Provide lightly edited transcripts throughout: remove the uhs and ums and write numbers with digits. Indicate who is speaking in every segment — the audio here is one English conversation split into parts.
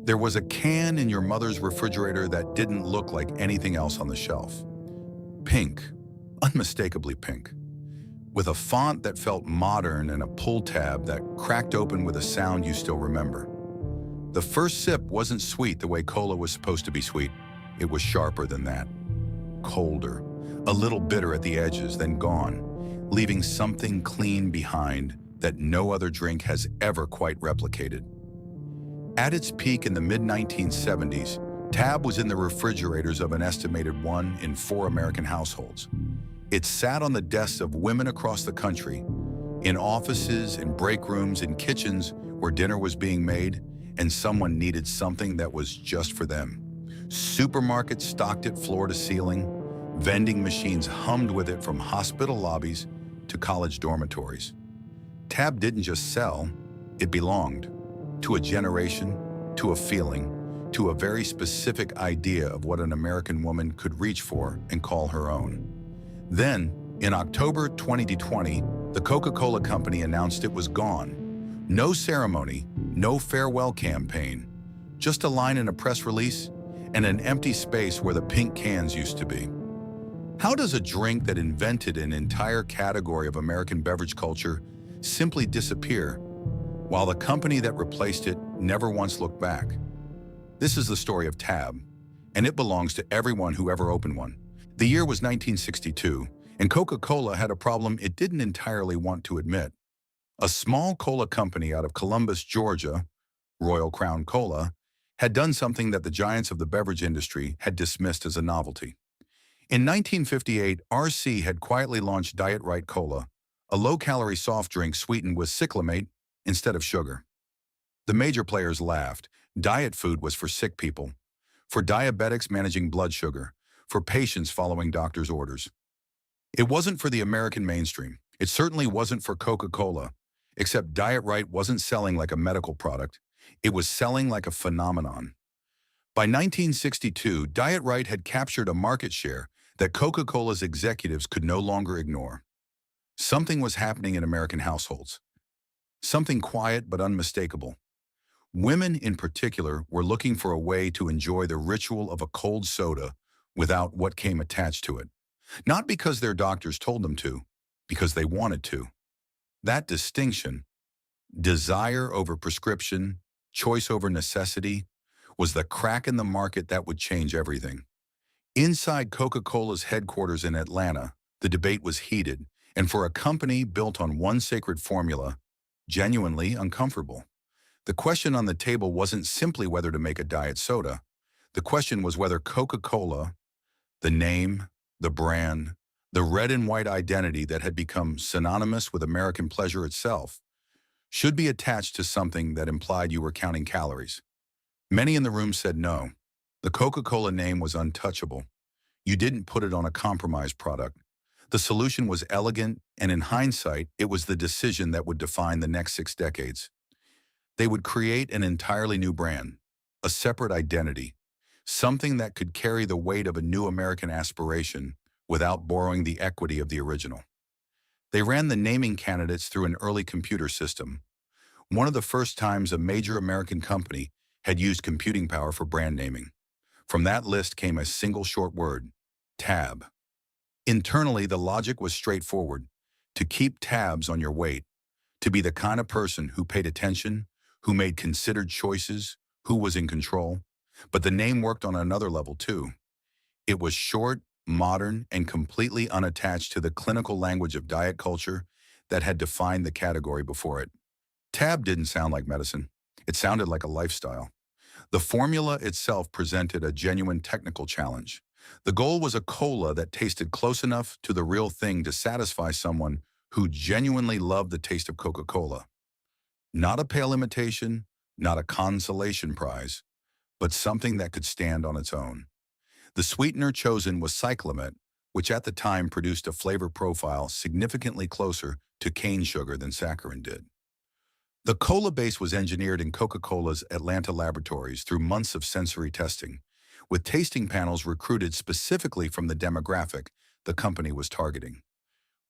Speaker 1: There was a can in your mother's refrigerator that didn't look like anything else on the shelf. Pink, unmistakably pink, with a font that felt modern and a pull tab that cracked open with a sound you still remember. The first sip wasn't sweet the way cola was supposed to be sweet. It was sharper than that. Colder, a little bitter at the edges, then gone, leaving something clean behind that no other drink has ever quite replicated. At its peak in the mid-1970s, Tab was in the refrigerators of an estimated 1 in 4 American households. It sat on the desks of women across the country, in offices, in break rooms, in kitchens where dinner was being made, and someone needed something that was just for them. Supermarkets stocked it floor to ceiling, vending machines hummed with it from hospital lobbies to college dormitories. Tab didn't just sell, it belonged to a generation, to a feeling, to a very specific idea of what an American woman could reach for and call her own. Then, in October 2020, the Coca-Cola Company announced it was gone. No ceremony, no farewell campaign, just a line in a press release and an empty space where the pink cans used to be. How does a drink that invented an entire category of American beverage culture simply disappear, while the company that replaced it never once looked back? This is the story of Tab, and it belongs to everyone who ever opened one. The year was 1962, and Coca-Cola had a problem it didn't entirely want to admit. A small cola company out of Columbus, Georgia, Royal Crown Cola, had done something that the giants of the beverage industry had dismissed as a novelty. In 1958, RC had quietly launched Diet Right Cola, a low-calorie soft drink sweetened with cyclamate instead of sugar. The major players laughed. Diet food was for sick people, for diabetics managing blood sugar, for patients following doctors' orders. It wasn't for the American mainstream. It certainly wasn't for Coca-Cola, except Diet Right wasn't selling like a medical product. It was selling like a phenomenon. By 1962, Diet Right had captured a market share that Coca-Cola's executives could no longer ignore. Something was happening in American households. Something quiet but unmistakable. Women in particular were looking for a way to enjoy the ritual of a cold soda without what came attached to it. Not because their doctors told them to, because they wanted to. That distinction, desire over prescription, choice over necessity, was the crack in the market that would change everything. Inside Coca-Cola's headquarters in Atlanta, the debate was heated, and for a company built on one sacred formula, genuinely uncomfortable. The question on the table wasn't simply whether to make a diet soda. The question was whether Coca-Cola, the name, the brand, the red and white identity that had become synonymous with American pleasure itself, should be attached to something that implied you were counting calories. Many in the room said no. The Coca-Cola name was untouchable. You didn't put it on a compromised product. The solution was elegant, and in hindsight, it was the decision that would define the next 6 decades. They would create an entirely new brand, a separate identity, something that could carry the weight of a new American aspiration without borrowing the equity of the original. They ran the naming candidates through an early computer system, one of the first times a major American company had used computing power for brand naming. From that list came a single short word, Tab. Internally, the logic was straightforward: to keep tabs on your weight, to be the kind of person who paid attention, who made considered choices, who was in control. But the name worked on another level too. It was short, modern, and completely unattached to the clinical language of diet culture that had defined the category before it. Tab didn't sound like medicine. It sounded like a lifestyle. The formula itself presented a genuine technical challenge. The goal was a cola that tasted close enough to the real thing to satisfy someone who genuinely loved the taste of Coca-Cola. Not a pale imitation, not a consolation prize, but something that could stand on its own. The sweetener chosen was cyclamate, which at the time produced a flavor profile significantly closer to cane sugar than saccharin did. The cola base was engineered in Coca-Cola's Atlanta laboratories through months of sensory testing, with tasting panels recruited specifically from the demographic the company was targeting.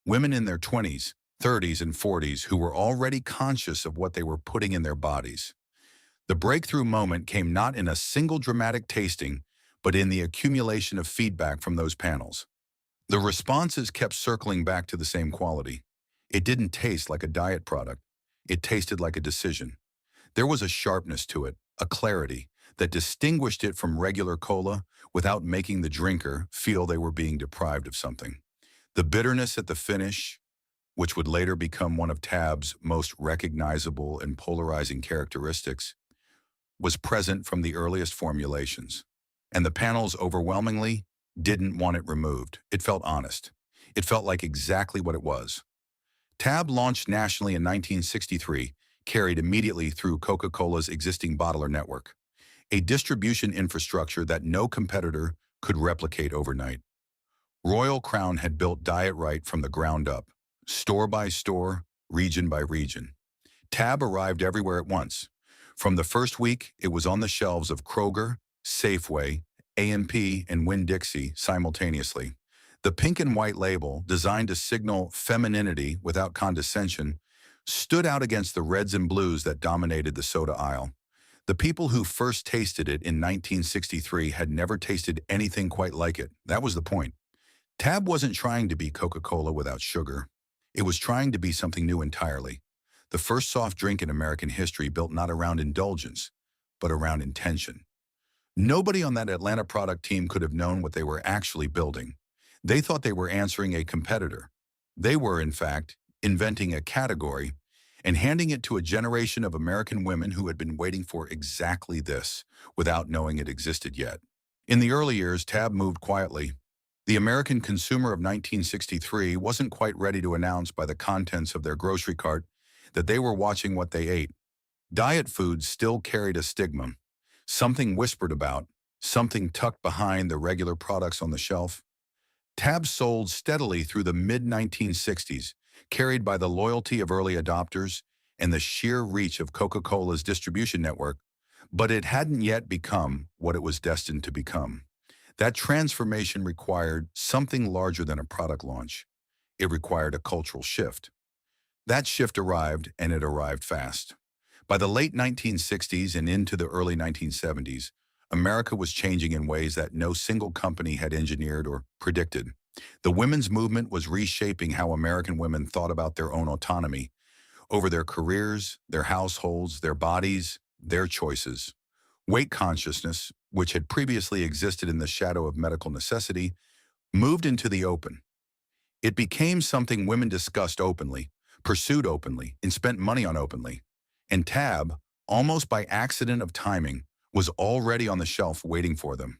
Speaker 1: Women in their 20s, 30s and 40s who were already conscious of what they were putting in their bodies. The breakthrough moment came not in a single dramatic tasting, but in the accumulation of feedback from those panels. The responses kept circling back to the same quality. It didn't taste like a diet product. It tasted like a decision. There was a sharpness to it, a clarity, that distinguished it from regular cola without making the drinker feel they were being deprived of something. The bitterness at the finish, which would later become one of Tab's most recognizable and polarizing characteristics, was present from the earliest formulations. And the panels overwhelmingly didn't want it removed. It felt honest. It felt like exactly what it was. Tab launched nationally in 1963, carried immediately through Coca-Cola's existing bottler network, a distribution infrastructure that no competitor could replicate overnight. Royal Crown had built Diet Right from the ground up, store by store, region by region. Tab arrived everywhere at once. From the first week, it was on the shelves of Kroger, Safeway, A&P, and Winn-Dixie simultaneously. The pink and white label, designed to signal femininity without condescension, stood out against the reds and blues that dominated the soda aisle. The people who first tasted it in 1963 had never tasted anything quite like it. That was the point. Tab wasn't trying to be Coca-Cola without sugar. It was trying to be something new entirely. The first soft drink in American history built not around indulgence, but around intention. Nobody on that Atlanta product team could have known what they were actually building. They thought they were answering a competitor. They were, in fact, inventing a category and handing it to a generation of American women who had been waiting for exactly this, without knowing it existed yet. In the early years, Tab moved quietly. The American consumer of 1963 wasn't quite ready to announce by the contents of their grocery cart that they were watching what they ate. Diet foods still carried a stigma, something whispered about, something tucked behind the regular products on the shelf. Tab sold steadily through the mid-1960s, carried by the loyalty of early adopters and the sheer reach of Coca-Cola's distribution network, but it hadn't yet become what it was destined to become. That transformation required something larger than a product launch. It required a cultural shift. That shift arrived, and it arrived fast. By the late 1960s and into the early 1970s, America was changing in ways that no single company had engineered or predicted. The women's movement was reshaping how American women thought about their own autonomy, over their careers, their households, their bodies, their choices. Weight consciousness, which had previously existed in the shadow of medical necessity, moved into the open. It became something women discussed openly, pursued openly, and spent money on openly. And Tab, almost by accident of timing, was already on the shelf waiting for them.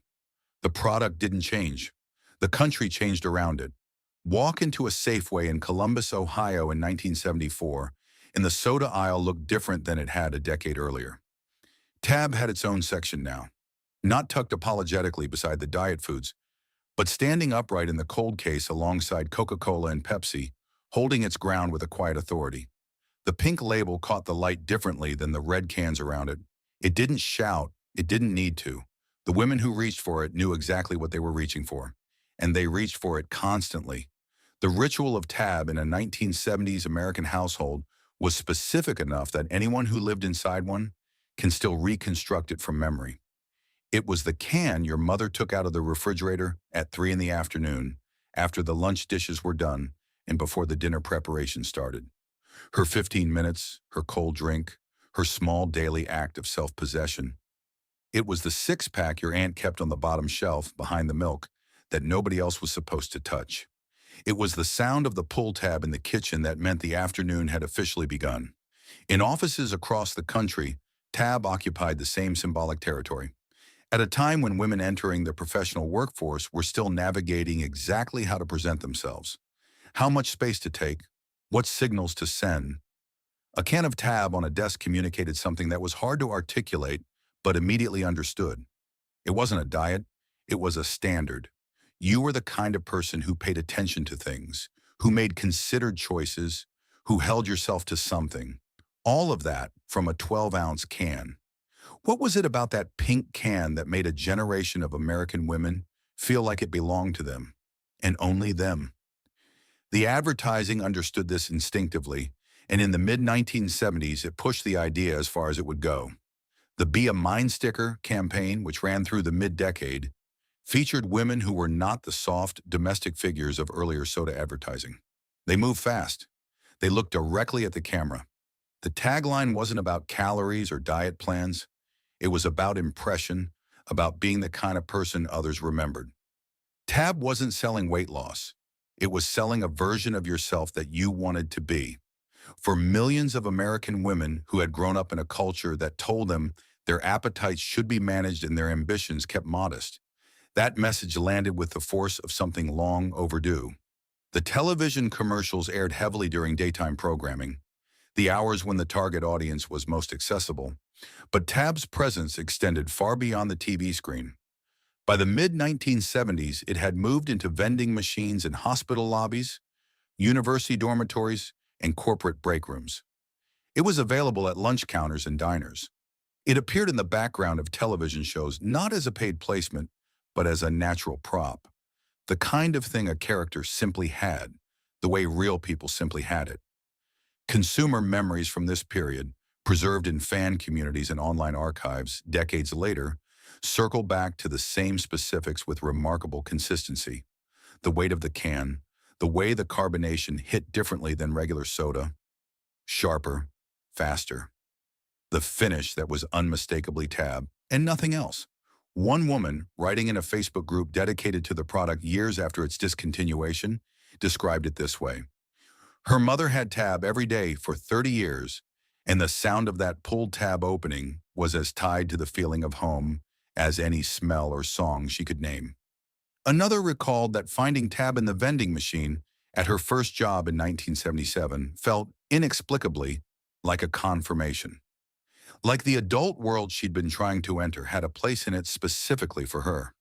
Speaker 1: The product didn't change. The country changed around it. Walk into a Safeway in Columbus, Ohio in 1974, and the soda aisle looked different than it had a decade earlier. Tab had its own section now, not tucked apologetically beside the diet foods, but standing upright in the cold case alongside Coca-Cola and Pepsi, holding its ground with a quiet authority. The pink label caught the light differently than the red cans around it. It didn't shout, it didn't need to. The women who reached for it knew exactly what they were reaching for, and they reached for it constantly. The ritual of Tab in a 1970s American household was specific enough that anyone who lived inside one can still reconstruct it from memory. It was the can your mother took out of the refrigerator at 3 in the afternoon, after the lunch dishes were done and before the dinner preparation started. Her 15 minutes, her cold drink, her small daily act of self-possession. It was the six-pack your aunt kept on the bottom shelf behind the milk that nobody else was supposed to touch. It was the sound of the pull tab in the kitchen that meant the afternoon had officially begun. In offices across the country, Tab occupied the same symbolic territory. At a time when women entering the professional workforce were still navigating exactly how to present themselves, how much space to take, what signals to send, a can of Tab on a desk communicated something that was hard to articulate but immediately understood. It wasn't a diet, it was a standard. You were the kind of person who paid attention to things, who made considered choices, who held yourself to something. All of that from a 12-ounce can. What was it about that pink can that made a generation of American women feel like it belonged to them, and only them? The advertising understood this instinctively, and in the mid-1970s, it pushed the idea as far as it would go. The Be a Mind Sticker campaign, which ran through the mid-decade, featured women who were not the soft, domestic figures of earlier soda advertising. They moved fast. They looked directly at the camera. The tagline wasn't about calories or diet plans. It was about impression, about being the kind of person others remembered. Tab wasn't selling weight loss. It was selling a version of yourself that you wanted to be. For millions of American women who had grown up in a culture that told them their appetites should be managed and their ambitions kept modest, that message landed with the force of something long overdue. The television commercials aired heavily during daytime programming, the hours when the target audience was most accessible, but Tab's presence extended far beyond the TV screen. By the mid-1970s, it had moved into vending machines in hospital lobbies, university dormitories, and corporate break rooms. It was available at lunch counters and diners. It appeared in the background of television shows not as a paid placement, but as a natural prop. The kind of thing a character simply had, the way real people simply had it. Consumer memories from this period, preserved in fan communities and online archives decades later, circle back to the same specifics with remarkable consistency. The weight of the can, the way the carbonation hit differently than regular soda, sharper, faster. The finish that was unmistakably Tab, and nothing else. One woman, writing in a Facebook group dedicated to the product years after its discontinuation, described it this way. Her mother had Tab every day for 30 years, and the sound of that pulled tab opening was as tied to the feeling of home as any smell or song she could name. Another recalled that finding Tab in the vending machine at her first job in 1977 felt inexplicably like a confirmation. Like the adult world she'd been trying to enter had a place in it specifically for her.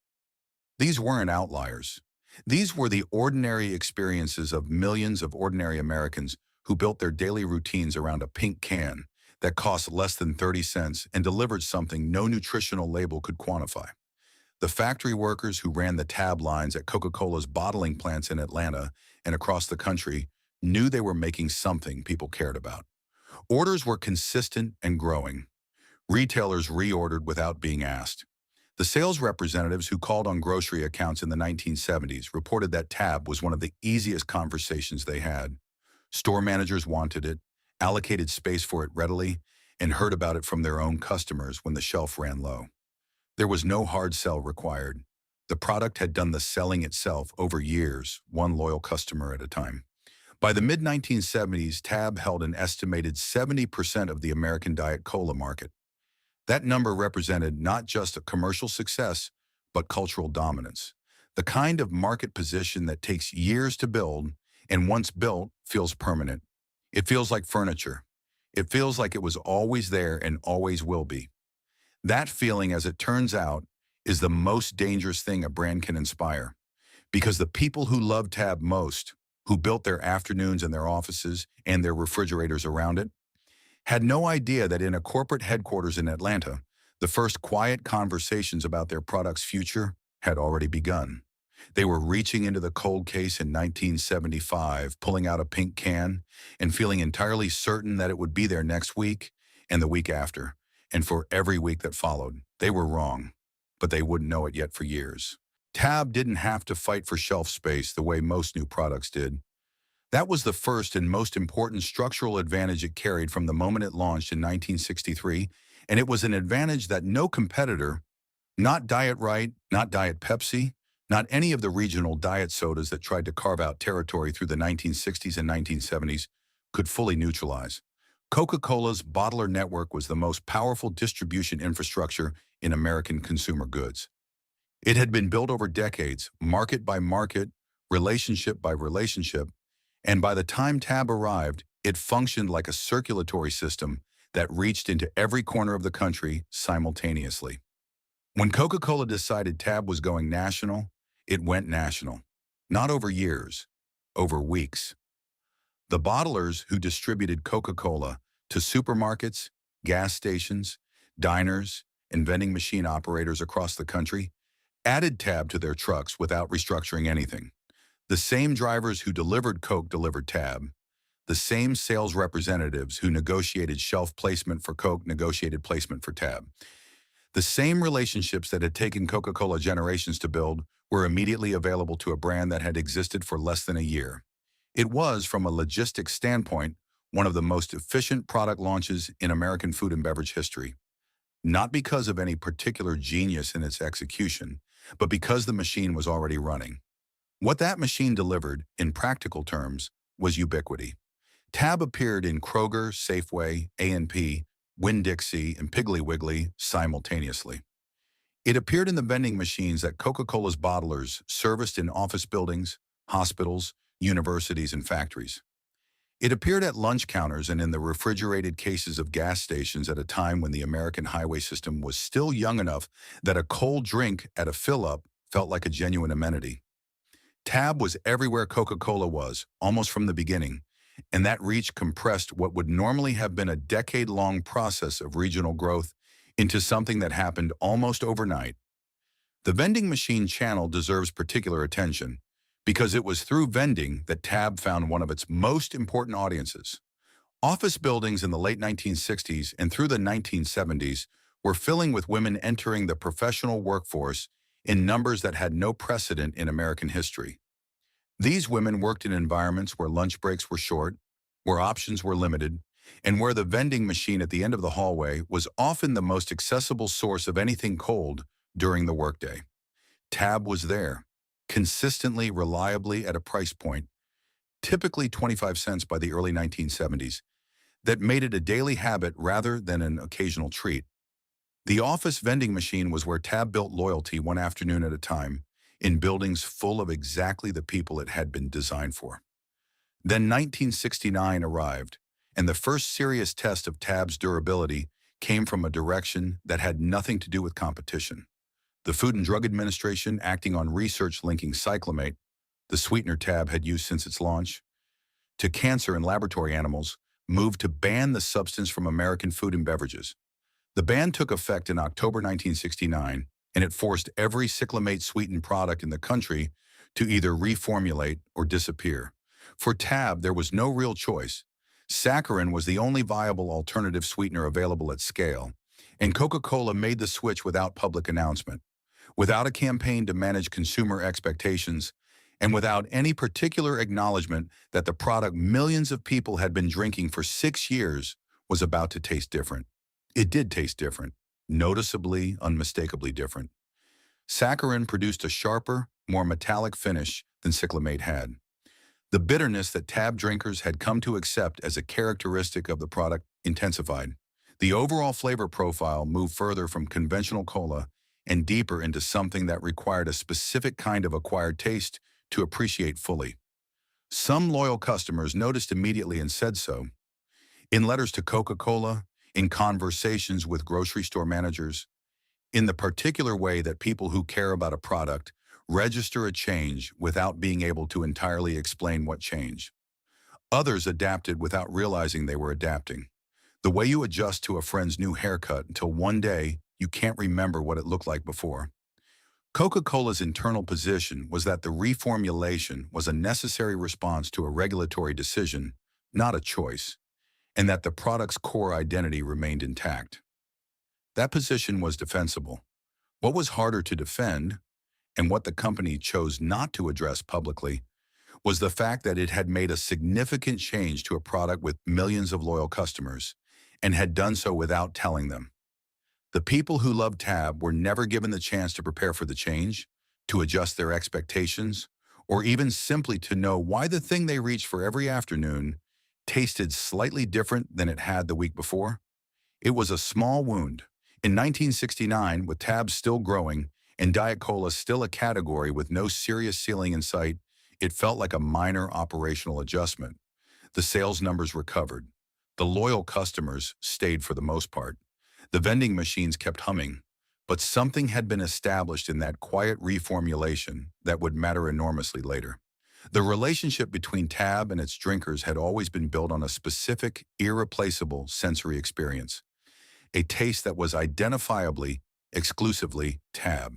Speaker 1: These weren't outliers. These were the ordinary experiences of millions of ordinary Americans who built their daily routines around a pink can that cost less than 30 cents and delivered something no nutritional label could quantify. The factory workers who ran the tab lines at Coca-Cola's bottling plants in Atlanta and across the country knew they were making something people cared about. Orders were consistent and growing. Retailers reordered without being asked. The sales representatives who called on grocery accounts in the 1970s reported that Tab was one of the easiest conversations they had. Store managers wanted it, allocated space for it readily, and heard about it from their own customers when the shelf ran low. There was no hard sell required. The product had done the selling itself over years, one loyal customer at a time. By the mid-1970s, Tab held an estimated 70% of the American Diet Cola market. That number represented not just a commercial success, but cultural dominance. The kind of market position that takes years to build, and once built, feels permanent. It feels like furniture. It feels like it was always there and always will be. That feeling, as it turns out, is the most dangerous thing a brand can inspire. Because the people who love Tab most, who built their afternoons in their offices and their refrigerators around it, had no idea that in a corporate headquarters in Atlanta, the first quiet conversations about their product's future had already begun. They were reaching into the cold case in 1975, pulling out a pink can, and feeling entirely certain that it would be there next week and the week after, and for every week that followed. They were wrong, but they wouldn't know it yet for years. Tab didn't have to fight for shelf space the way most new products did. That was the first and most important structural advantage it carried from the moment it launched in 1963, and it was an advantage that no competitor, not Diet Right, not Diet Pepsi, not any of the regional diet sodas that tried to carve out territory through the 1960s and 1970s, could fully neutralize. Coca-Cola's bottler network was the most powerful distribution infrastructure in American consumer goods. It had been built over decades, market by market, relationship by relationship, and by the time Tab arrived, it functioned like a circulatory system that reached into every corner of the country simultaneously. When Coca-Cola decided Tab was going national, it went national. Not over years, over weeks. The bottlers who distributed Coca-Cola to supermarkets, gas stations, diners, and vending machine operators across the country added Tab to their trucks without restructuring anything. The same drivers who delivered Coke delivered Tab. The same sales representatives who negotiated shelf placement for Coke negotiated placement for Tab. The same relationships that had taken Coca-Cola generations to build were immediately available to a brand that had existed for less than a year. It was, from a logistics standpoint, one of the most efficient product launches in American food and beverage history. Not because of any particular genius in its execution, but because the machine was already running. What that machine delivered, in practical terms, was ubiquity. Tab appeared in Kroger, Safeway, A&P, Winn-Dixie, and Piggly Wiggly simultaneously. It appeared in the vending machines that Coca-Cola's bottlers serviced in office buildings, hospitals, universities, and factories. It appeared at lunch counters and in the refrigerated cases of gas stations at a time when the American highway system was still young enough that a cold drink at a fill-up felt like a genuine amenity. Tab was everywhere Coca-Cola was, almost from the beginning, and that reach compressed what would normally have been a decade-long process of regional growth into something that happened almost overnight. The vending machine channel deserves particular attention because it was through vending that Tab found one of its most important audiences. Office buildings in the late 1960s and through the 1970s were filling with women entering the professional workforce in numbers that had no precedent in American history. These women worked in environments where lunch breaks were short, where options were limited, and where the vending machine at the end of the hallway was often the most accessible source of anything cold during the workday. Tab was there, consistently, reliably at a price point, typically 25 cents by the early 1970s, that made it a daily habit rather than an occasional treat. The office vending machine was where Tab built loyalty one afternoon at a time, in buildings full of exactly the people it had been designed for. Then 1969 arrived, and the first serious test of Tab's durability came from a direction that had nothing to do with competition. The Food and Drug Administration, acting on research linking cyclamate, the sweetener Tab had used since its launch, to cancer in laboratory animals, moved to ban the substance from American food and beverages. The ban took effect in October 1969, and it forced every cyclamate-sweetened product in the country to either reformulate or disappear. For Tab, there was no real choice. Saccharin was the only viable alternative sweetener available at scale, and Coca-Cola made the switch without public announcement, without a campaign to manage consumer expectations, and without any particular acknowledgement that the product millions of people had been drinking for 6 years was about to taste different. It did taste different, noticeably, unmistakably different. Saccharin produced a sharper, more metallic finish than cyclamate had. The bitterness that Tab drinkers had come to accept as a characteristic of the product intensified. The overall flavor profile moved further from conventional cola and deeper into something that required a specific kind of acquired taste to appreciate fully. Some loyal customers noticed immediately and said so. In letters to Coca-Cola, in conversations with grocery store managers, in the particular way that people who care about a product register a change without being able to entirely explain what change. Others adapted without realizing they were adapting. The way you adjust to a friend's new haircut until one day you can't remember what it looked like before. Coca-Cola's internal position was that the reformulation was a necessary response to a regulatory decision, not a choice, and that the product's core identity remained intact. That position was defensible. What was harder to defend, and what the company chose not to address publicly, was the fact that it had made a significant change to a product with millions of loyal customers, and had done so without telling them. The people who loved Tab were never given the chance to prepare for the change, to adjust their expectations, or even simply to know why the thing they reached for every afternoon tasted slightly different than it had the week before. It was a small wound. In 1969, with Tab still growing and Diet Cola still a category with no serious ceiling in sight, it felt like a minor operational adjustment. The sales numbers recovered. The loyal customers stayed for the most part. The vending machines kept humming, but something had been established in that quiet reformulation that would matter enormously later. The relationship between Tab and its drinkers had always been built on a specific, irreplaceable sensory experience, a taste that was identifiably, exclusively Tab.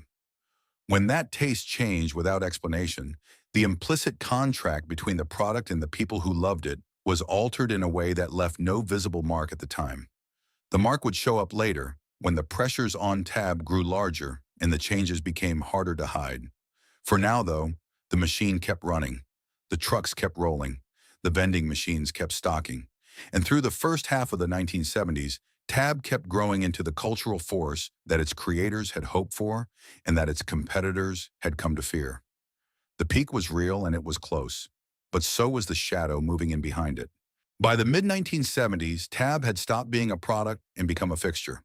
Speaker 1: When that taste changed without explanation, The implicit contract between the product and the people who loved it was altered in a way that left no visible mark at the time. The mark would show up later, when the pressures on Tab grew larger and the changes became harder to hide. For now, though, the machine kept running. The trucks kept rolling. The vending machines kept stocking. And through the first half of the 1970s, Tab kept growing into the cultural force that its creators had hoped for and that its competitors had come to fear. The peak was real and it was close, but so was the shadow moving in behind it. By the mid-1970s, Tab had stopped being a product and become a fixture.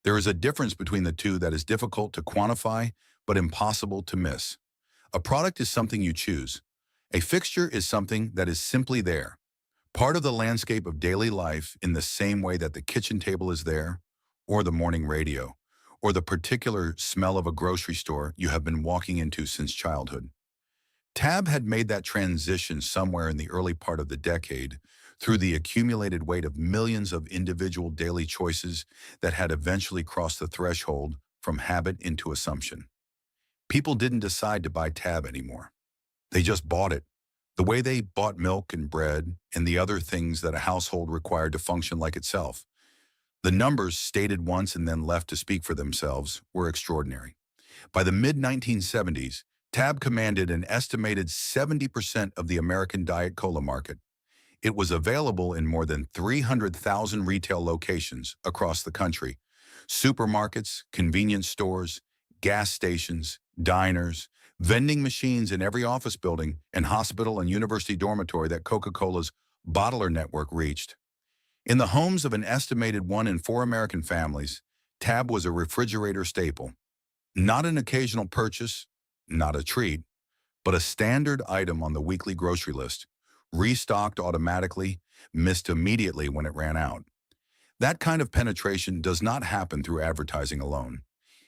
Speaker 1: There is a difference between the two that is difficult to quantify but impossible to miss. A product is something you choose. A fixture is something that is simply there, part of the landscape of daily life in the same way that the kitchen table is there, or the morning radio, or the particular smell of a grocery store you have been walking into since childhood. Tab had made that transition somewhere in the early part of the decade through the accumulated weight of millions of individual daily choices that had eventually crossed the threshold from habit into assumption. People didn't decide to buy Tab anymore. They just bought it, the way they bought milk and bread and the other things that a household required to function like itself. The numbers, stated once and then left to speak for themselves, were extraordinary. By the mid-1970s, Tab commanded an estimated 70% of the American Diet Cola market. It was available in more than 300,000 retail locations across the country: supermarkets, convenience stores, gas stations, diners, vending machines in every office building and hospital and university dormitory that Coca-Cola's bottler network reached. In the homes of an estimated 1 in 4 American families, Tab was a refrigerator staple. Not an occasional purchase, not a treat, but a standard item on the weekly grocery list, restocked automatically, missed immediately when it ran out. That kind of penetration does not happen through advertising alone.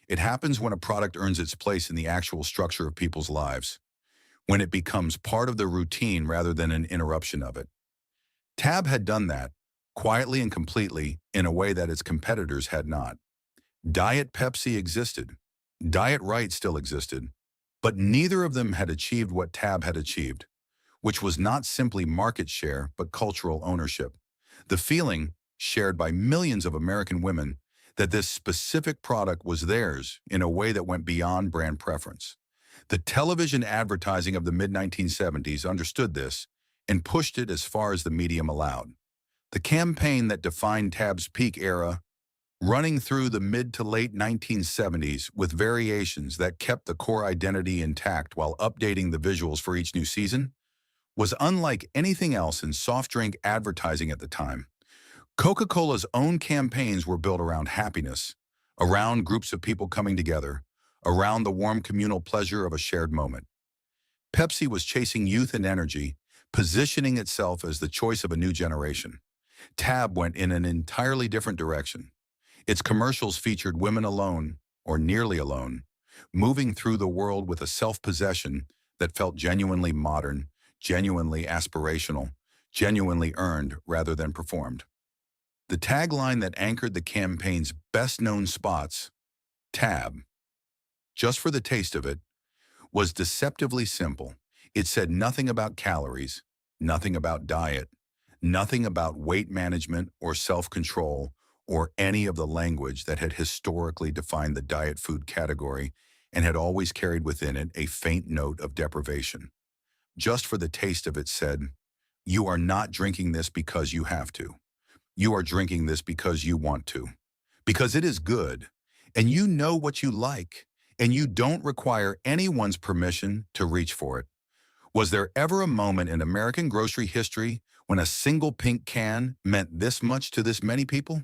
Speaker 1: It happens when a product earns its place in the actual structure of people's lives, when it becomes part of the routine rather than an interruption of it. Tab had done that, quietly and completely, in a way that its competitors had not. Diet Pepsi existed. Diet Right still existed. But neither of them had achieved what Tab had achieved, which was not simply market share but cultural ownership. The feeling, shared by millions of American women, that this specific product was theirs in a way that went beyond brand preference. The television advertising of the mid-1970s understood this and pushed it as far as the medium allowed. The campaign that defined Tab's peak era, running through the mid to late 1970s with variations that kept the core identity intact while updating the visuals for each new season, was unlike anything else in soft drink advertising at the time. Coca-Cola's own campaigns were built around happiness, around groups of people coming together, around the warm communal pleasure of a shared moment. Pepsi was chasing youth and energy, positioning itself as the choice of a new generation. Tab went in an entirely different direction. Its commercials featured women alone, or nearly alone, moving through the world with a self-possession that felt genuinely modern, genuinely aspirational, genuinely earned rather than performed. The tagline that anchored the campaign's best-known spots, Tab, just for the taste of it, was deceptively simple. It said nothing about calories, nothing about diet, nothing about weight management or self-control or any of the language that had historically defined the diet food category and had always carried within it a faint note of deprivation. Just for the taste of it said, "You are not drinking this because you have to. You are drinking this because you want to. Because it is good, and you know what you like, and you don't require anyone's permission to reach for it." Was there ever a moment in American grocery history when a single pink can meant this much to this many people?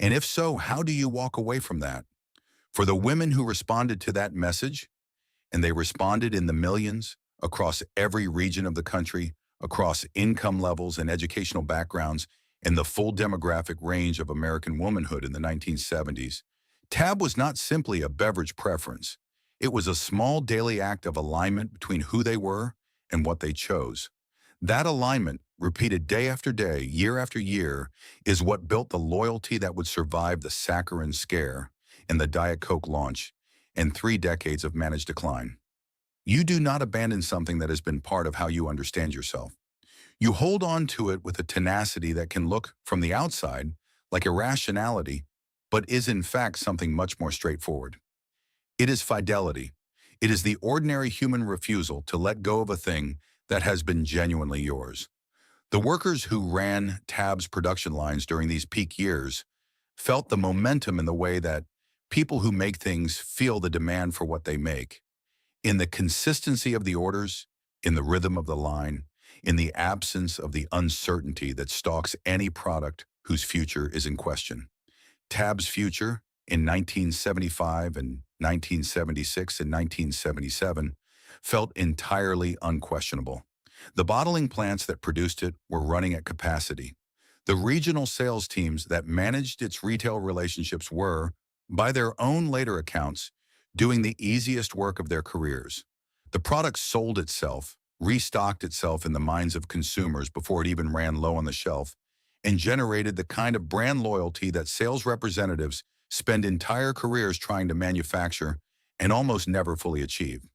Speaker 1: And if so, how do you walk away from that? For the women who responded to that message, and they responded in the millions, across every region of the country, across income levels and educational backgrounds, and the full demographic range of American womanhood in the 1970s, Tab was not simply a beverage preference. It was a small daily act of alignment between who they were and what they chose. That alignment, repeated day after day, year after year, is what built the loyalty that would survive the saccharine scare and the Diet Coke launch and 3 decades of managed decline. You do not abandon something that has been part of how you understand yourself. You hold on to it with a tenacity that can look, from the outside, like irrationality, but is in fact something much more straightforward. It is fidelity. It is the ordinary human refusal to let go of a thing that has been genuinely yours. The workers who ran Tab's production lines during these peak years felt the momentum in the way that people who make things feel the demand for what they make. In the consistency of the orders, in the rhythm of the line, in the absence of the uncertainty that stalks any product whose future is in question. Tab's future in 1975 and 1976 and 1977 felt entirely unquestionable. The bottling plants that produced it were running at capacity. The regional sales teams that managed its retail relationships were, by their own later accounts, doing the easiest work of their careers. The product sold itself, restocked itself in the minds of consumers before it even ran low on the shelf, and generated the kind of brand loyalty that sales representatives spend entire careers trying to manufacture and almost never fully achieve.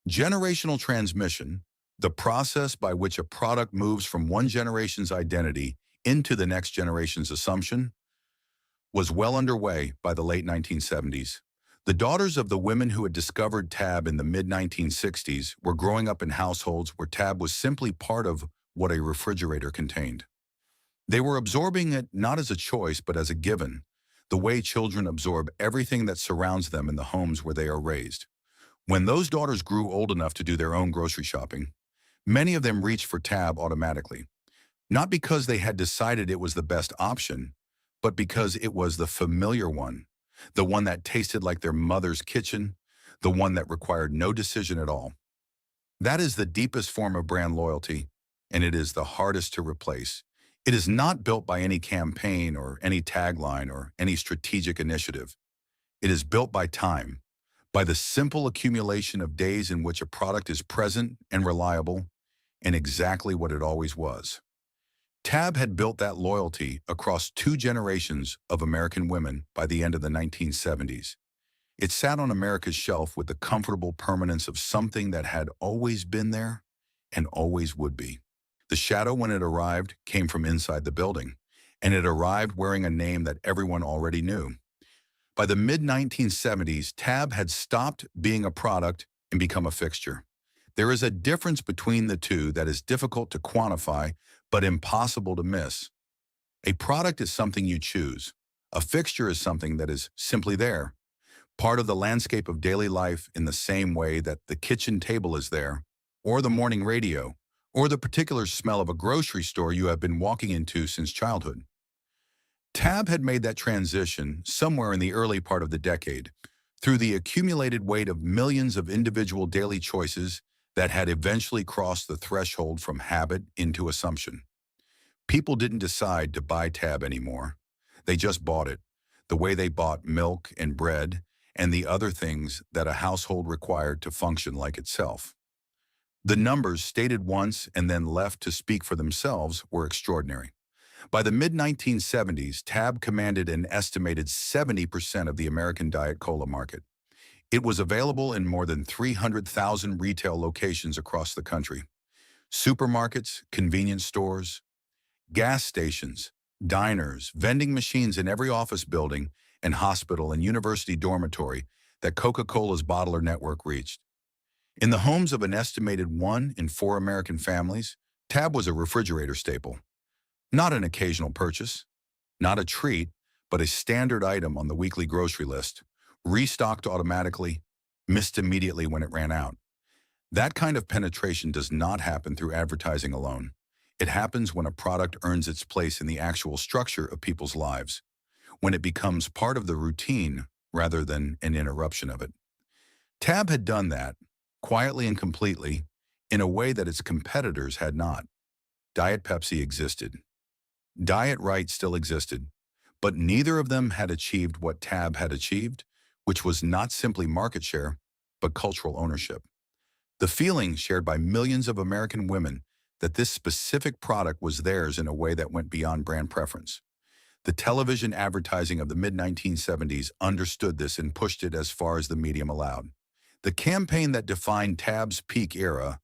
Speaker 1: Generational transmission, the process by which a product moves from one generation's identity into the next generation's assumption, was well underway by the late 1970s. The daughters of the women who had discovered Tab in the mid-1960s were growing up in households where Tab was simply part of what a refrigerator contained. They were absorbing it not as a choice but as a given, the way children absorb everything that surrounds them in the homes where they are raised. When those daughters grew old enough to do their own grocery shopping, many of them reached for Tab automatically, not because they had decided it was the best option, but because it was the familiar one, the one that tasted like their mother's kitchen, the one that required no decision at all. That is the deepest form of brand loyalty, and it is the hardest to replace. It is not built by any campaign or any tagline or any strategic initiative. It is built by time, by the simple accumulation of days in which a product is present and reliable and exactly what it always was. Tab had built that loyalty across two generations of American women by the end of the 1970s. It sat on America's shelf with the comfortable permanence of something that had always been there and always would be. The shadow, when it arrived, came from inside the building, and it arrived wearing a name that everyone already knew. By the mid-1970s, Tab had stopped being a product and become a fixture. There is a difference between the two that is difficult to quantify, but impossible to miss. A product is something you choose. A fixture is something that is simply there, part of the landscape of daily life in the same way that the kitchen table is there, or the morning radio, or the particular smell of a grocery store you have been walking into since childhood. Tab had made that transition somewhere in the early part of the decade, through the accumulated weight of millions of individual daily choices that had eventually crossed the threshold from habit into assumption. People didn't decide to buy Tab anymore. They just bought it, the way they bought milk and bread and the other things that a household required to function like itself. The numbers, stated once and then left to speak for themselves, were extraordinary. By the mid-1970s, Tab commanded an estimated 70% of the American Diet Cola market. It was available in more than 300,000 retail locations across the country. Supermarkets, convenience stores, gas stations, diners, vending machines in every office building and hospital and university dormitory that Coca-Cola's bottler network reached. In the homes of an estimated 1 in 4 American families, Tab was a refrigerator staple. Not an occasional purchase, not a treat, but a standard item on the weekly grocery list, restocked automatically, missed immediately when it ran out. That kind of penetration does not happen through advertising alone. It happens when a product earns its place in the actual structure of people's lives, when it becomes part of the routine rather than an interruption of it. Tab had done that, quietly and completely, in a way that its competitors had not. Diet Pepsi existed. Diet Right still existed, but neither of them had achieved what Tab had achieved, which was not simply market share, but cultural ownership. The feeling shared by millions of American women that this specific product was theirs in a way that went beyond brand preference. The television advertising of the mid-1970s understood this and pushed it as far as the medium allowed. The campaign that defined Tab's peak era,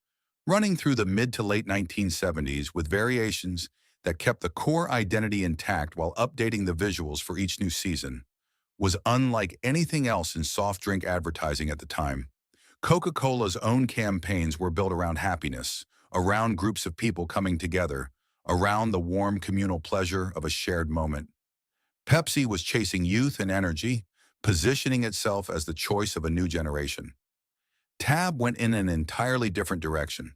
Speaker 1: running through the mid to late 1970s with variations that kept the core identity intact while updating the visuals for each new season, was unlike anything else in soft drink advertising at the time. Coca-Cola's own campaigns were built around happiness, around groups of people coming together, around the warm communal pleasure of a shared moment. Pepsi was chasing youth and energy, positioning itself as the choice of a new generation. Tab went in an entirely different direction.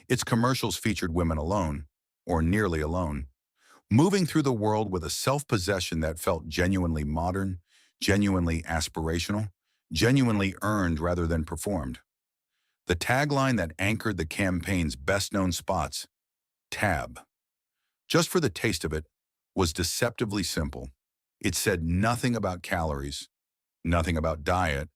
Speaker 1: Its commercials featured women alone, or nearly alone, moving through the world with a self-possession that felt genuinely modern, genuinely aspirational, genuinely earned rather than performed. The tagline that anchored the campaign's best-known spots, Tab, just for the taste of it, was deceptively simple. It said nothing about calories, nothing about diet,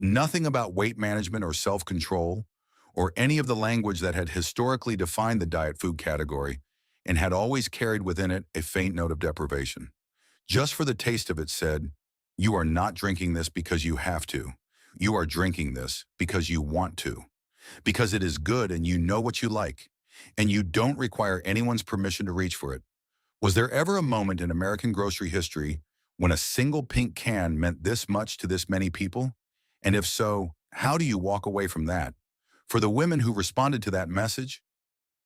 Speaker 1: nothing about weight management or self-control, or any of the language that had historically defined the diet food category and had always carried within it a faint note of deprivation. Just for the taste of it said, you are not drinking this because you have to. You are drinking this because you want to, because it is good and you know what you like, and you don't require anyone's permission to reach for it. Was there ever a moment in American grocery history when a single pink can meant this much to this many people? And if so, how do you walk away from that? For the women who responded to that message,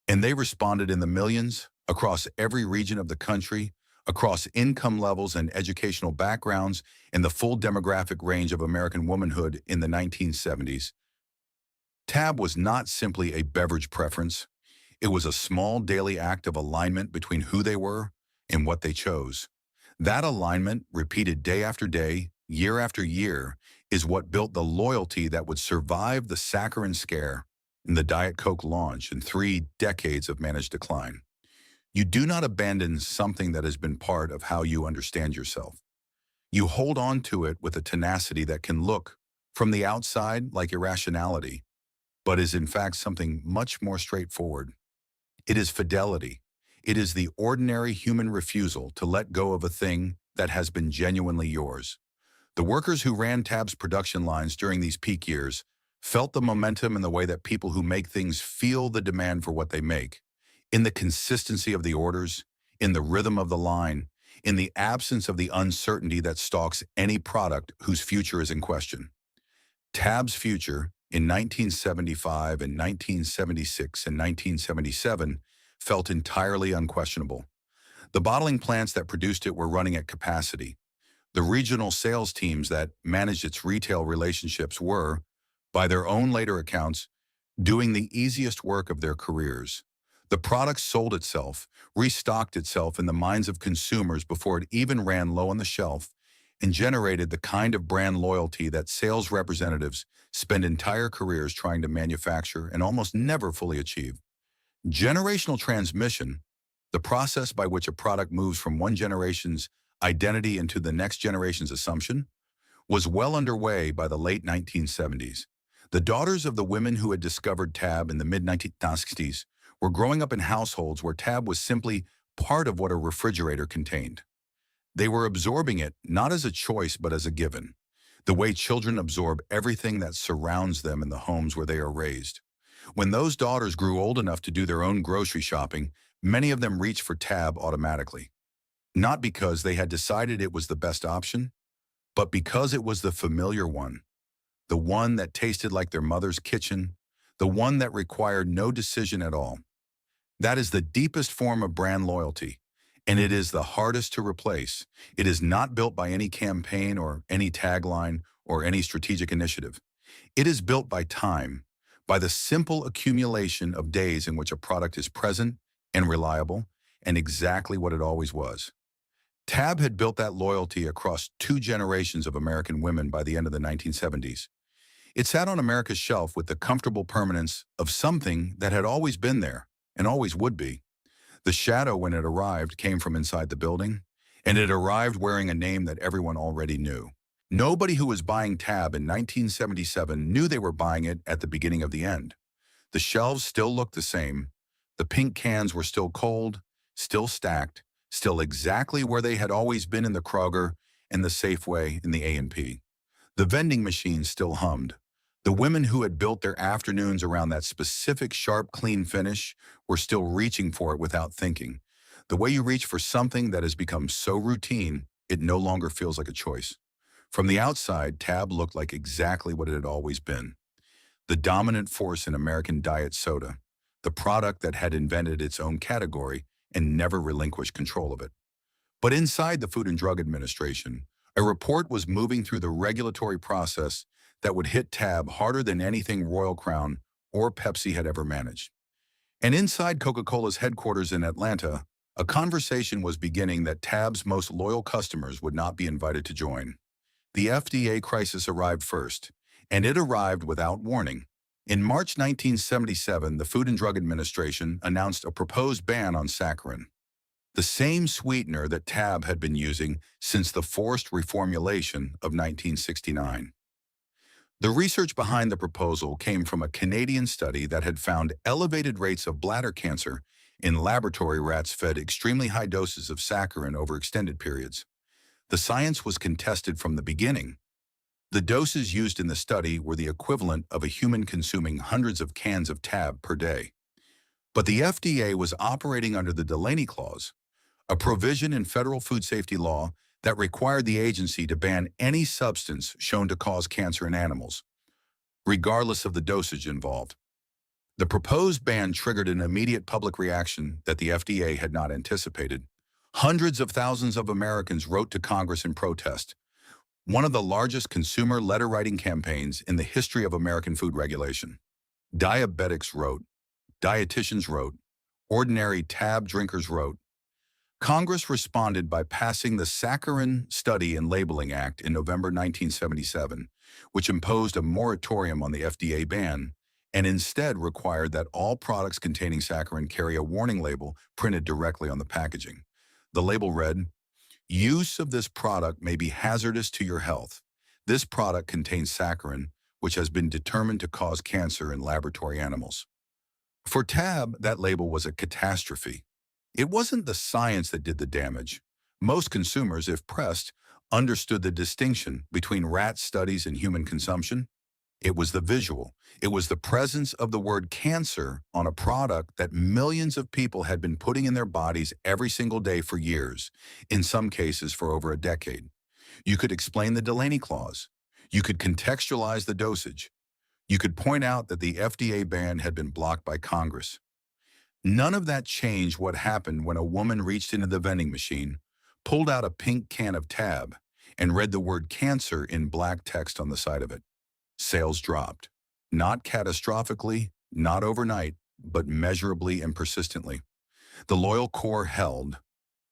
Speaker 1: and they responded in the millions, across every region of the country, across income levels and educational backgrounds, and the full demographic range of American womanhood in the 1970s, Tab was not simply a beverage preference. It was a small daily act of alignment between who they were and what they chose. That alignment, repeated day after day, year after year, is what built the loyalty that would survive the saccharine scare and the Diet Coke launch and 3 decades of managed decline. You do not abandon something that has been part of how you understand yourself. You hold on to it with a tenacity that can look, from the outside, like irrationality, but is in fact something much more straightforward. It is fidelity. It is the ordinary human refusal to let go of a thing that has been genuinely yours. The workers who ran Tab's production lines during these peak years felt the momentum in the way that people who make things feel the demand for what they make, in the consistency of the orders, in the rhythm of the line, in the absence of the uncertainty that stalks any product whose future is in question. Tab's future, in 1975 and 1976 and 1977, felt entirely unquestionable. The bottling plants that produced it were running at capacity. The regional sales teams that managed its retail relationships were, by their own later accounts, doing the easiest work of their careers. The product sold itself, restocked itself in the minds of consumers before it even ran low on the shelf, and generated the kind of brand loyalty that sales representatives spend entire careers trying to manufacture and almost never fully achieve. Generational transmission, the process by which a product moves from one generation's identity into the next generation's assumption, was well underway by the late 1970s. The daughters of the women who had discovered Tab in the mid-1960s were growing up in households where Tab was simply part of what a refrigerator contained. They were absorbing it not as a choice but as a given, the way children absorb everything that surrounds them in the homes where they are raised. When those daughters grew old enough to do their own grocery shopping, many of them reached for Tab automatically. Not because they had decided it was the best option, but because it was the familiar one, the one that tasted like their mother's kitchen, the one that required no decision at all. That is the deepest form of brand loyalty, and it is the hardest to replace. It is not built by any campaign or any tagline or any strategic initiative. It is built by time, by the simple accumulation of days in which a product is present and reliable and exactly what it always was. Tab had built that loyalty across 2 generations of American women by the end of the 1970s. It sat on America's shelf with the comfortable permanence of something that had always been there and always would be. The shadow, when it arrived, came from inside the building, and it arrived wearing a name that everyone already knew. Nobody who was buying Tab in 1977 knew they were buying it at the beginning of the end. The shelves still looked the same. The pink cans were still cold, still stacked, still exactly where they had always been in the Kroger and the Safeway and the A&P. The vending machine still hummed. The women who had built their afternoons around that specific sharp, clean finish were still reaching for it without thinking. The way you reach for something that has become so routine, it no longer feels like a choice. From the outside, Tab looked like exactly what it had always been. The dominant force in American diet soda, the product that had invented its own category and never relinquished control of it. But inside the Food and Drug Administration, a report was moving through the regulatory process that would hit Tab harder than anything Royal Crown or Pepsi had ever managed. And inside Coca-Cola's headquarters in Atlanta, a conversation was beginning that Tab's most loyal customers would not be invited to join. The FDA crisis arrived first, and it arrived without warning. In March 1977, the Food and Drug Administration announced a proposed ban on saccharin, the same sweetener that Tab had been using since the forced reformulation of 1969. The research behind the proposal came from a Canadian study that had found elevated rates of bladder cancer in laboratory rats fed extremely high doses of saccharin over extended periods. The science was contested from the beginning. The doses used in the study were the equivalent of a human consuming hundreds of cans of Tab per day. But the FDA was operating under the Delaney Clause, a provision in federal food safety law that required the agency to ban any substance shown to cause cancer in animals, regardless of the dosage involved. The proposed ban triggered an immediate public reaction that the FDA had not anticipated. Hundreds of thousands of Americans wrote to Congress in protest, one of the largest consumer letter-writing campaigns in the history of American food regulation. Diabetics wrote, dietitians wrote, ordinary Tab drinkers wrote. Congress responded by passing the Saccharin Study and Labeling Act in November 1977, which imposed a moratorium on the FDA ban and instead required that all products containing saccharin carry a warning label printed directly on the packaging. The label read, "Use of this product may be hazardous to your health. This product contains saccharin, which has been determined to cause cancer in laboratory animals." For Tab, that label was a catastrophe. It wasn't the science that did the damage. Most consumers, if pressed, understood the distinction between rat studies and human consumption. It was the visual. It was the presence of the word cancer on a product that millions of people had been putting in their bodies every single day for years, in some cases for over a decade. You could explain the Delaney Clause. You could contextualize the dosage. You could point out that the FDA ban had been blocked by Congress. None of that changed what happened when a woman reached into the vending machine, pulled out a pink can of Tab, and read the word cancer in black text on the side of it. Sales dropped. Not catastrophically, not overnight, but measurably and persistently. The loyal core held.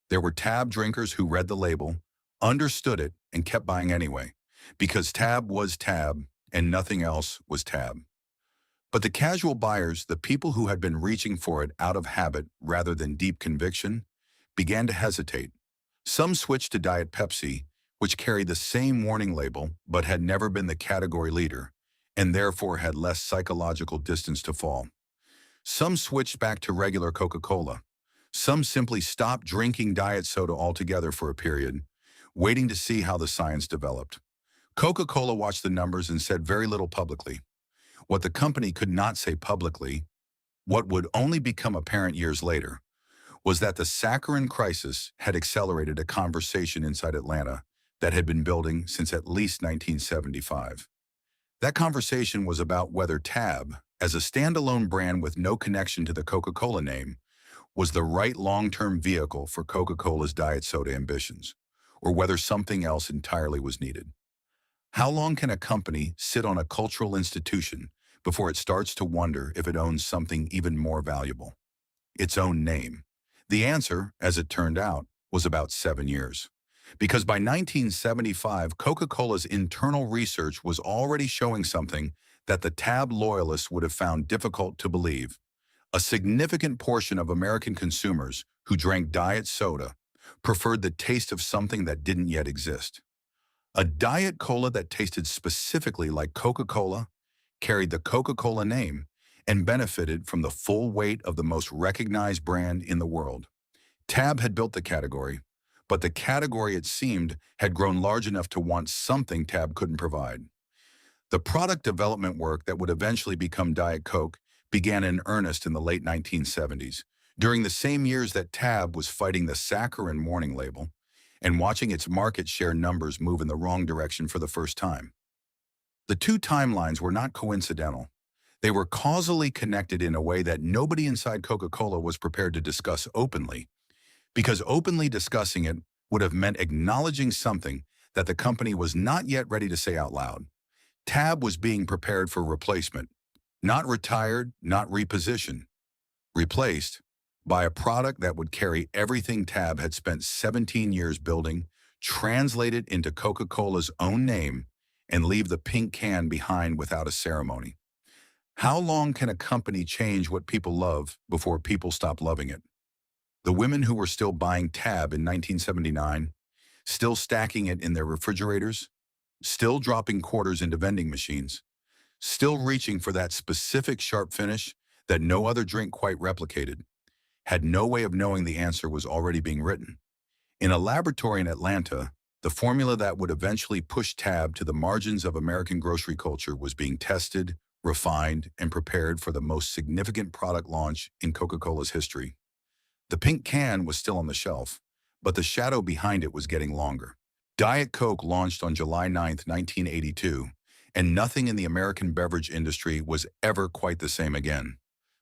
Speaker 1: There were Tab drinkers who read the label, understood it, and kept buying anyway, because Tab was Tab and nothing else was Tab. But the casual buyers, the people who had been reaching for it out of habit rather than deep conviction, began to hesitate. Some switched to Diet Pepsi, which carried the same warning label but had never been the category leader, and therefore had less psychological distance to fall. Some switched back to regular Coca-Cola. Some simply stopped drinking diet soda altogether for a period, waiting to see how the science developed. Coca-Cola watched the numbers and said very little publicly. What the company could not say publicly, what would only become apparent years later, was that the saccharin crisis had accelerated a conversation inside Atlanta that had been building since at least 1975. That conversation was about whether Tab, as a standalone brand with no connection to the Coca-Cola name, was the right long-term vehicle for Coca-Cola's diet soda ambitions, or whether something else entirely was needed. How long can a company sit on a cultural institution before it starts to wonder if it owns something even more valuable? Its own name. The answer, as it turned out, was about 7 years. Because by 1975, Coca-Cola's internal research was already showing something that the Tab loyalists would have found difficult to believe. A significant portion of American consumers who drank diet soda preferred the taste of something that didn't yet exist. A diet cola that tasted specifically like Coca-Cola, carried the Coca-Cola name, and benefited from the full weight of the most recognized brand in the world. Tab had built the category, but the category, it seemed, had grown large enough to want something Tab couldn't provide. The product development work that would eventually become Diet Coke began in earnest in the late 1970s, during the same years that Tab was fighting the saccharin Mourning label and watching its market share numbers move in the wrong direction for the first time. The two timelines were not coincidental. They were causally connected in a way that nobody inside Coca-Cola was prepared to discuss openly, because openly discussing it would have meant acknowledging something that the company was not yet ready to say out loud. Tab was being prepared for replacement, not retired, not repositioned, replaced by a product that would carry everything Tab had spent 17 years building, translate it into Coca-Cola's own name, and leave the pink can behind without a ceremony. How long can a company change what people love before people stop loving it? The women who were still buying Tab in 1979, still stacking it in their refrigerators, still dropping quarters into vending machines, still reaching for that specific sharp finish that no other drink quite replicated, had no way of knowing the answer was already being written. In a laboratory in Atlanta, the formula that would eventually push Tab to the margins of American grocery culture was being tested, refined, and prepared for the most significant product launch in Coca-Cola's history. The pink can was still on the shelf, but the shadow behind it was getting longer. Diet Coke launched on July 9, 1982, and nothing in the American beverage industry was ever quite the same again.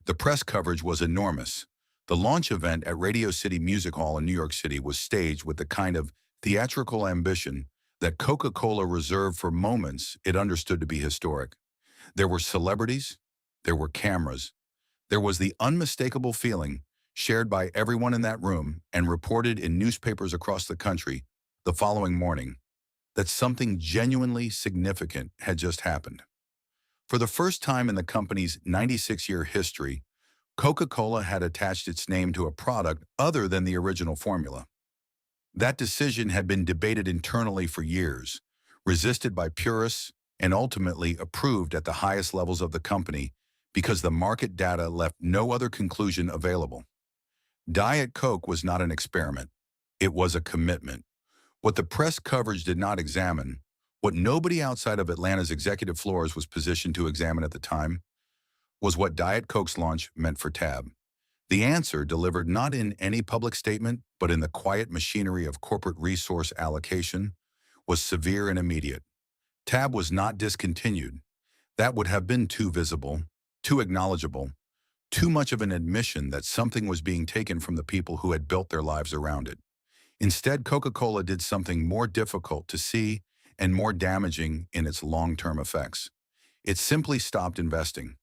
Speaker 1: The press coverage was enormous. The launch event at Radio City Music Hall in New York City was staged with the kind of theatrical ambition that Coca-Cola reserved for moments it understood to be historic. There were celebrities, there were cameras, there was the unmistakable feeling shared by everyone in that room and reported in newspapers across the country the following morning that something genuinely significant had just happened. For the first time in the company's 96-year history, Coca-Cola had attached its name to a product other than the original formula. That decision had been debated internally for years, resisted by purists, and ultimately approved at the highest levels of the company because the market data left no other conclusion available. Diet Coke was not an experiment. It was a commitment. What the press coverage did not examine, what nobody outside of Atlanta's executive floors was positioned to examine at the time, was what Diet Coke's launch meant for Tab. The answer, delivered not in any public statement, but in the quiet machinery of corporate resource allocation, was severe and immediate. Tab was not discontinued. That would have been too visible, too acknowledgeable, too much of an admission that something was being taken from the people who had built their lives around it. Instead, Coca-Cola did something more difficult to see and more damaging in its long-term effects. It simply stopped investing.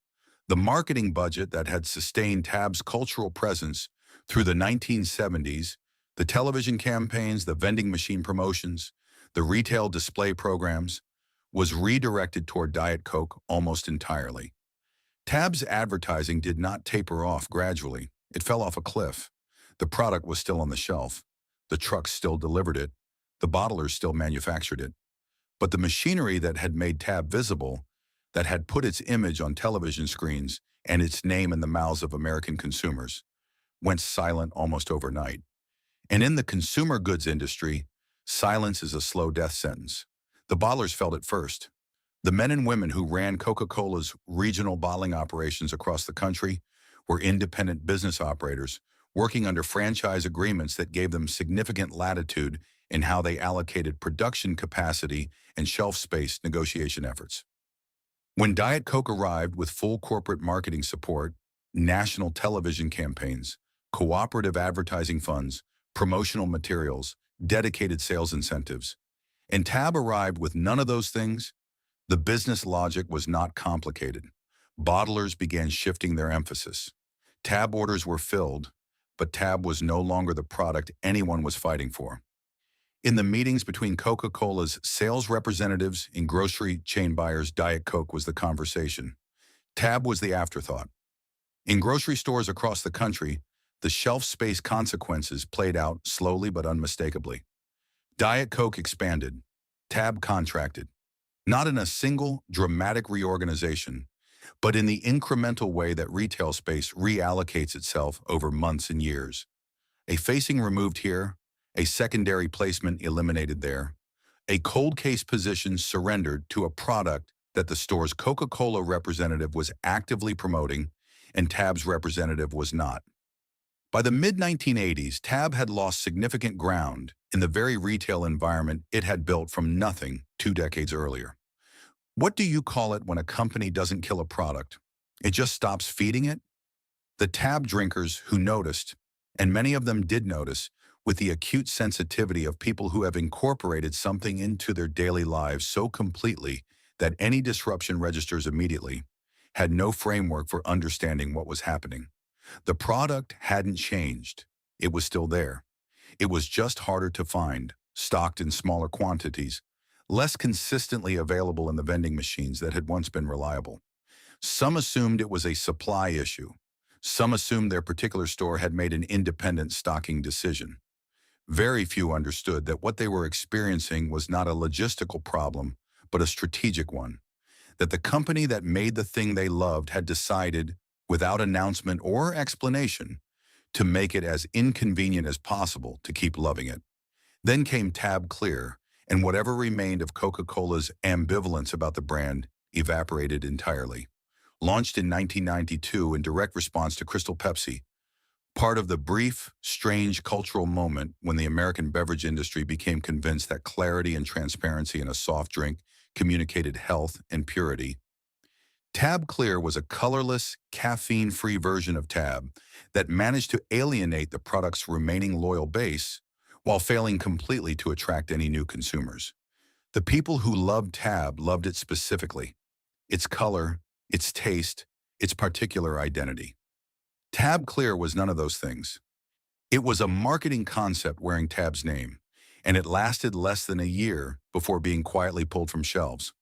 Speaker 1: The marketing budget that had sustained Tab's cultural presence through the 1970s, the television campaigns, the vending machine promotions, the retail display programs, was redirected toward Diet Coke almost entirely. Tab's advertising did not taper off gradually. It fell off a cliff. The product was still on the shelf. The trucks still delivered it. The bottlers still manufactured it. But the machinery that had made Tab visible, that had put its image on television screens and its name in the mouths of American consumers, went silent almost overnight. And in the consumer goods industry, silence is a slow death sentence. The bottlers felt it first. The men and women who ran Coca-Cola's regional bottling operations across the country were independent business operators working under franchise agreements that gave them significant latitude in how they allocated production capacity and shelf space negotiation efforts. When Diet Coke arrived with full corporate marketing support, national television campaigns, cooperative advertising funds, promotional materials, dedicated sales incentives, and Tab arrived with none of those things, the business logic was not complicated. Bottlers began shifting their emphasis. Tab orders were filled, but Tab was no longer the product anyone was fighting for. In the meetings between Coca-Cola's sales representatives and grocery chain buyers, Diet Coke was the conversation. Tab was the afterthought. In grocery stores across the country, the shelf space consequences played out slowly but unmistakably. Diet Coke expanded. Tab contracted. Not in a single, dramatic reorganization, but in the incremental way that retail space reallocates itself over months and years. A facing removed here, a secondary placement eliminated there, a cold case position surrendered to a product that the store's Coca-Cola representative was actively promoting and Tab's representative was not. By the mid-1980s, Tab had lost significant ground in the very retail environment it had built from nothing 2 decades earlier. What do you call it when a company doesn't kill a product? It just stops feeding it? The Tab drinkers who noticed, and many of them did notice, with the acute sensitivity of people who have incorporated something into their daily lives so completely that any disruption registers immediately, had no framework for understanding what was happening. The product hadn't changed. It was still there. It was just harder to find, stocked in smaller quantities, less consistently available in the vending machines that had once been reliable. Some assumed it was a supply issue. Some assumed their particular store had made an independent stocking decision. Very few understood that what they were experiencing was not a logistical problem, but a strategic one. That the company that made the thing they loved had decided, without announcement or explanation, to make it as inconvenient as possible to keep loving it. Then came Tab Clear, and whatever remained of Coca-Cola's ambivalence about the brand evaporated entirely. Launched in 1992 in direct response to Crystal Pepsi, part of the brief, strange cultural moment when the American beverage industry became convinced that clarity and transparency in a soft drink communicated health and purity. Tab Clear was a colorless, caffeine-free version of Tab that managed to alienate the product's remaining loyal base while failing completely to attract any new consumers. The people who loved Tab loved it specifically: its color, its taste, its particular identity. Tab Clear was none of those things. It was a marketing concept wearing Tab's name, and it lasted less than a year before being quietly pulled from shelves.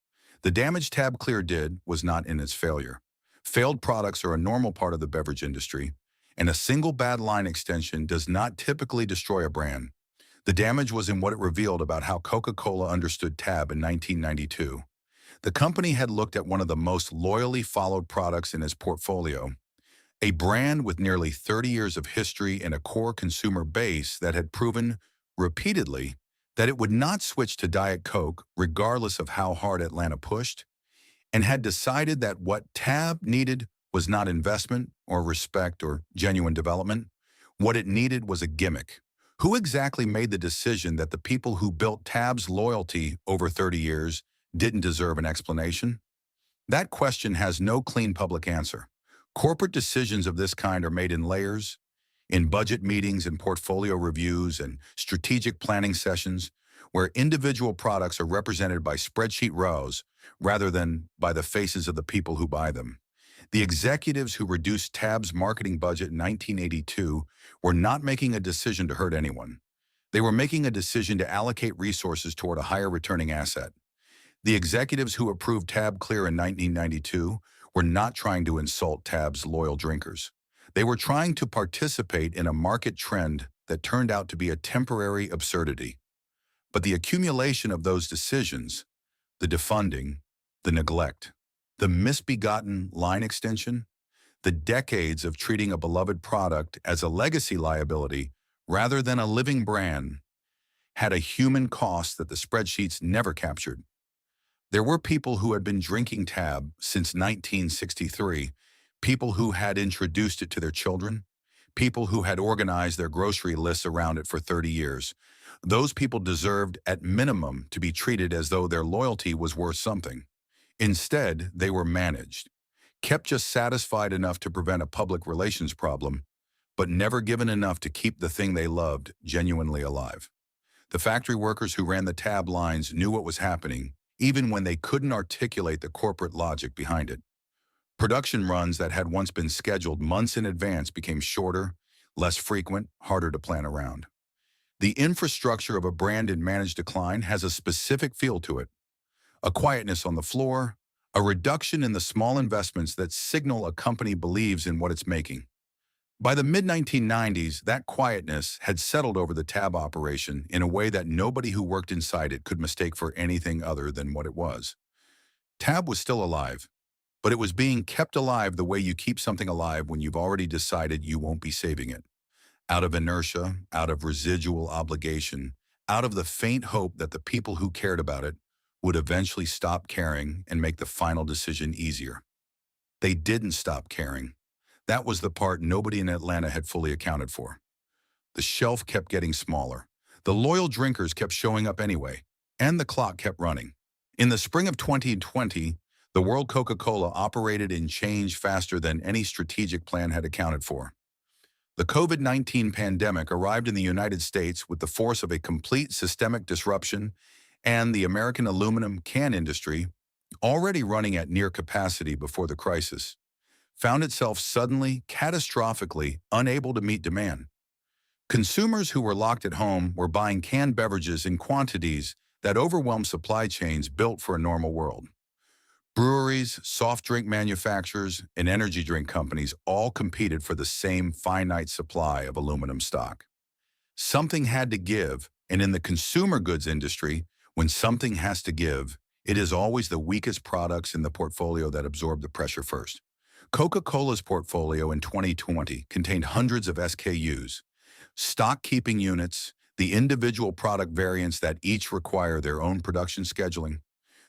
Speaker 1: The damage Tab Clear did was not in its failure. Failed products are a normal part of the beverage industry, and a single bad line extension does not typically destroy a brand. The damage was in what it revealed about how Coca-Cola understood Tab in 1992. The company had looked at one of the most loyally followed products in its portfolio, a brand with nearly 30 years of history and a core consumer base that had proven repeatedly that it would not switch to Diet Coke regardless of how hard Atlanta pushed, and had decided that what Tab needed was not investment or respect or genuine development. What it needed was a gimmick. Who exactly made the decision that the people who built Tab's loyalty over 30 years didn't deserve an explanation? That question has no clean public answer. Corporate decisions of this kind are made in layers, in budget meetings and portfolio reviews and strategic planning sessions, where individual products are represented by spreadsheet rows rather than by the faces of the people who buy them. The executives who reduced Tab's marketing budget in 1982 were not making a decision to hurt anyone. They were making a decision to allocate resources toward a higher returning asset. The executives who approved Tab Clear in 1992 were not trying to insult Tab's loyal drinkers. They were trying to participate in a market trend that turned out to be a temporary absurdity. But the accumulation of those decisions, the defunding, the neglect, the misbegotten line extension, the decades of treating a beloved product as a legacy liability rather than a living brand, had a human cost that the spreadsheets never captured. There were people who had been drinking Tab since 1963, people who had introduced it to their children, people who had organized their grocery lists around it for 30 years. Those people deserved, at minimum, to be treated as though their loyalty was worth something. Instead, they were managed, kept just satisfied enough to prevent a public relations problem, but never given enough to keep the thing they loved genuinely alive. The factory workers who ran the Tab lines knew what was happening, even when they couldn't articulate the corporate logic behind it. Production runs that had once been scheduled months in advance became shorter, less frequent, harder to plan around. The infrastructure of a brand in managed decline has a specific feel to it: a quietness on the floor, a reduction in the small investments that signal a company believes in what it's making. By the mid-1990s, that quietness had settled over the Tab operation in a way that nobody who worked inside it could mistake for anything other than what it was. Tab was still alive, but it was being kept alive the way you keep something alive when you've already decided you won't be saving it. Out of inertia, out of residual obligation, out of the faint hope that the people who cared about it would eventually stop caring and make the final decision easier. They didn't stop caring. That was the part nobody in Atlanta had fully accounted for. The shelf kept getting smaller. The loyal drinkers kept showing up anyway, and the clock kept running. In the spring of 2020, the World Coca-Cola operated in change faster than any strategic plan had accounted for. The COVID-19 pandemic arrived in the United States with the force of a complete systemic disruption, and the American aluminum can industry, already running at near capacity before the crisis, found itself suddenly, catastrophically unable to meet demand. Consumers who were locked at home were buying canned beverages in quantities that overwhelmed supply chains built for a normal world. Breweries, soft drink manufacturers, and energy drink companies all competed for the same finite supply of aluminum stock. Something had to give, and in the consumer goods industry, when something has to give, it is always the weakest products in the portfolio that absorb the pressure first. Coca-Cola's portfolio in 2020 contained hundreds of SKUs, stock-keeping units, the individual product variants that each require their own production scheduling,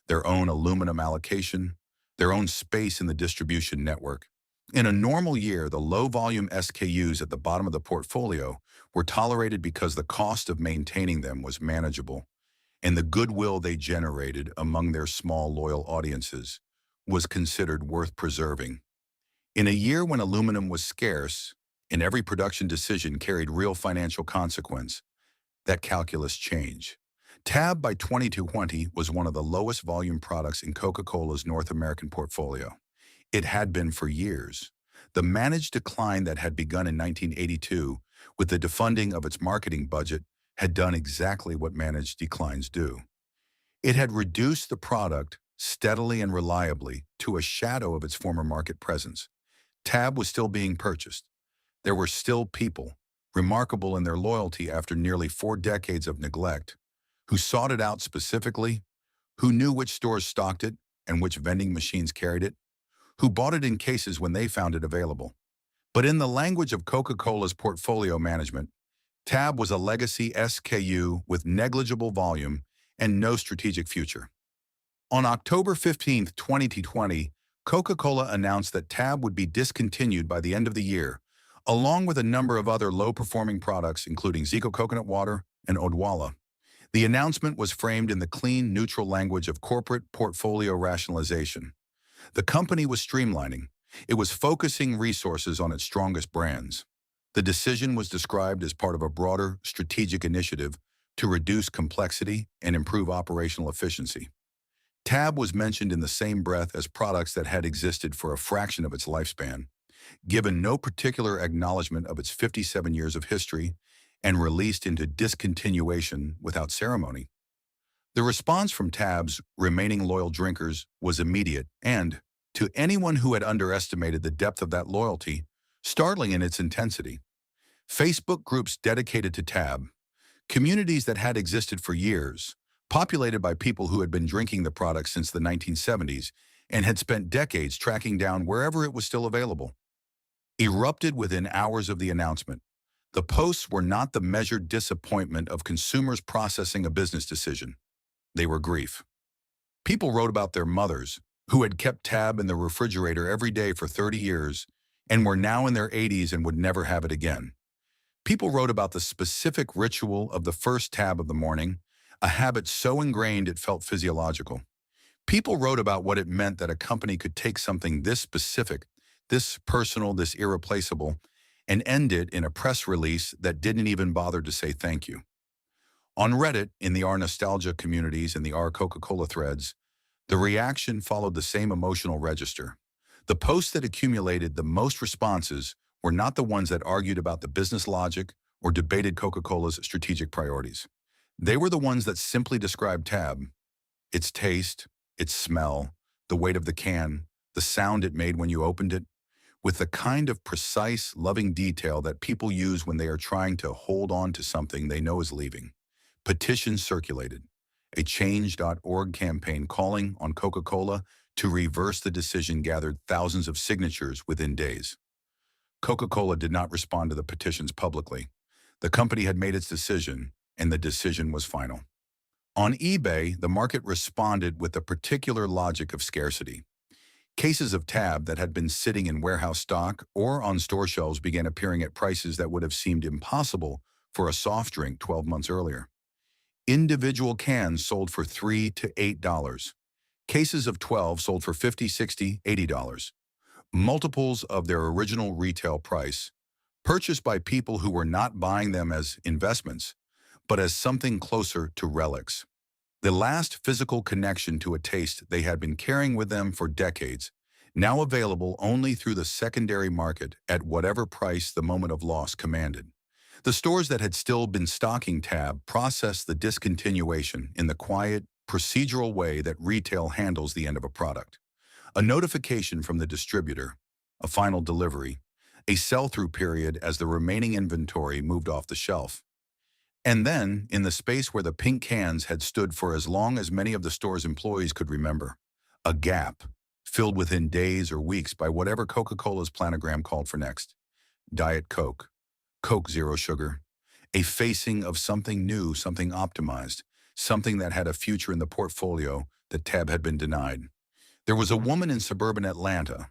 Speaker 1: their own aluminum allocation, their own space in the distribution network. In a normal year, the low-volume SKUs at the bottom of the portfolio were tolerated because the cost of maintaining them was manageable, and the goodwill they generated among their small, loyal audiences was considered worth preserving. In a year when aluminum was scarce, and every production decision carried real financial consequence, that calculus changed. Tab by 2020 was one of the lowest volume products in Coca-Cola's North American portfolio. It had been for years. The managed decline that had begun in 1982 with the defunding of its marketing budget had done exactly what managed declines do. It had reduced the product steadily and reliably to a shadow of its former market presence. Tab was still being purchased. There were still people, remarkable in their loyalty after nearly 4 decades of neglect, who sought it out specifically, who knew which stores stocked it and which vending machines carried it, who bought it in cases when they found it available. But in the language of Coca-Cola's portfolio management, Tab was a legacy SKU with negligible volume and no strategic future. On October 15, 2020, Coca-Cola announced that Tab would be discontinued by the end of the year, along with a number of other low-performing products including Zico coconut water and Odwalla. The announcement was framed in the clean, neutral language of corporate portfolio rationalization. The company was streamlining. It was focusing resources on its strongest brands. The decision was described as part of a broader strategic initiative to reduce complexity and improve operational efficiency. Tab was mentioned in the same breath as products that had existed for a fraction of its lifespan, given no particular acknowledgement of its 57 years of history, and released into discontinuation without ceremony. The response from Tab's remaining loyal drinkers was immediate and, to anyone who had underestimated the depth of that loyalty, startling in its intensity. Facebook groups dedicated to Tab, communities that had existed for years, populated by people who had been drinking the product since the 1970s and had spent decades tracking down wherever it was still available, erupted within hours of the announcement. The posts were not the measured disappointment of consumers processing a business decision. They were grief. People wrote about their mothers, who had kept Tab in the refrigerator every day for 30 years and were now in their 80s and would never have it again. People wrote about the specific ritual of the first Tab of the morning, a habit so ingrained it felt physiological. People wrote about what it meant that a company could take something this specific, this personal, this irreplaceable, and end it in a press release that didn't even bother to say thank you. On Reddit, in the R Nostalgia communities and the R Coca-Cola threads, the reaction followed the same emotional register. The posts that accumulated the most responses were not the ones that argued about the business logic or debated Coca-Cola's strategic priorities. They were the ones that simply described Tab, its taste, its smell, the weight of the can, the sound it made when you opened it, with the kind of precise, loving detail that people use when they are trying to hold on to something they know is leaving. Petitions circulated. A Change.org campaign calling on Coca-Cola to reverse the decision gathered thousands of signatures within days. Coca-Cola did not respond to the petitions publicly. The company had made its decision, and the decision was final. On eBay, the market responded with the particular logic of scarcity. Cases of Tab that had been sitting in warehouse stock or on store shelves began appearing at prices that would have seemed impossible for a soft drink 12 months earlier. Individual cans sold for $3 to $8. Cases of 12 sold for $50, $60, $80. Multiples of their original retail price, purchased by people who were not buying them as investments, but as something closer to relics. The last physical connection to a taste they had been carrying with them for decades, now available only through the secondary market at whatever price the moment of loss commanded. The stores that had still been stocking Tab processed the discontinuation in the quiet, procedural way that retail handles the end of a product. A notification from the distributor, a final delivery, a sell-through period as the remaining inventory moved off the shelf. And then, in the space where the pink cans had stood for as long as many of the store's employees could remember, a gap, filled within days or weeks by whatever Coca-Cola's planogram called for next. Diet Coke, Coke Zero Sugar, a facing of something new, something optimized, something that had a future in the portfolio that Tab had been denied. There was a woman in suburban Atlanta,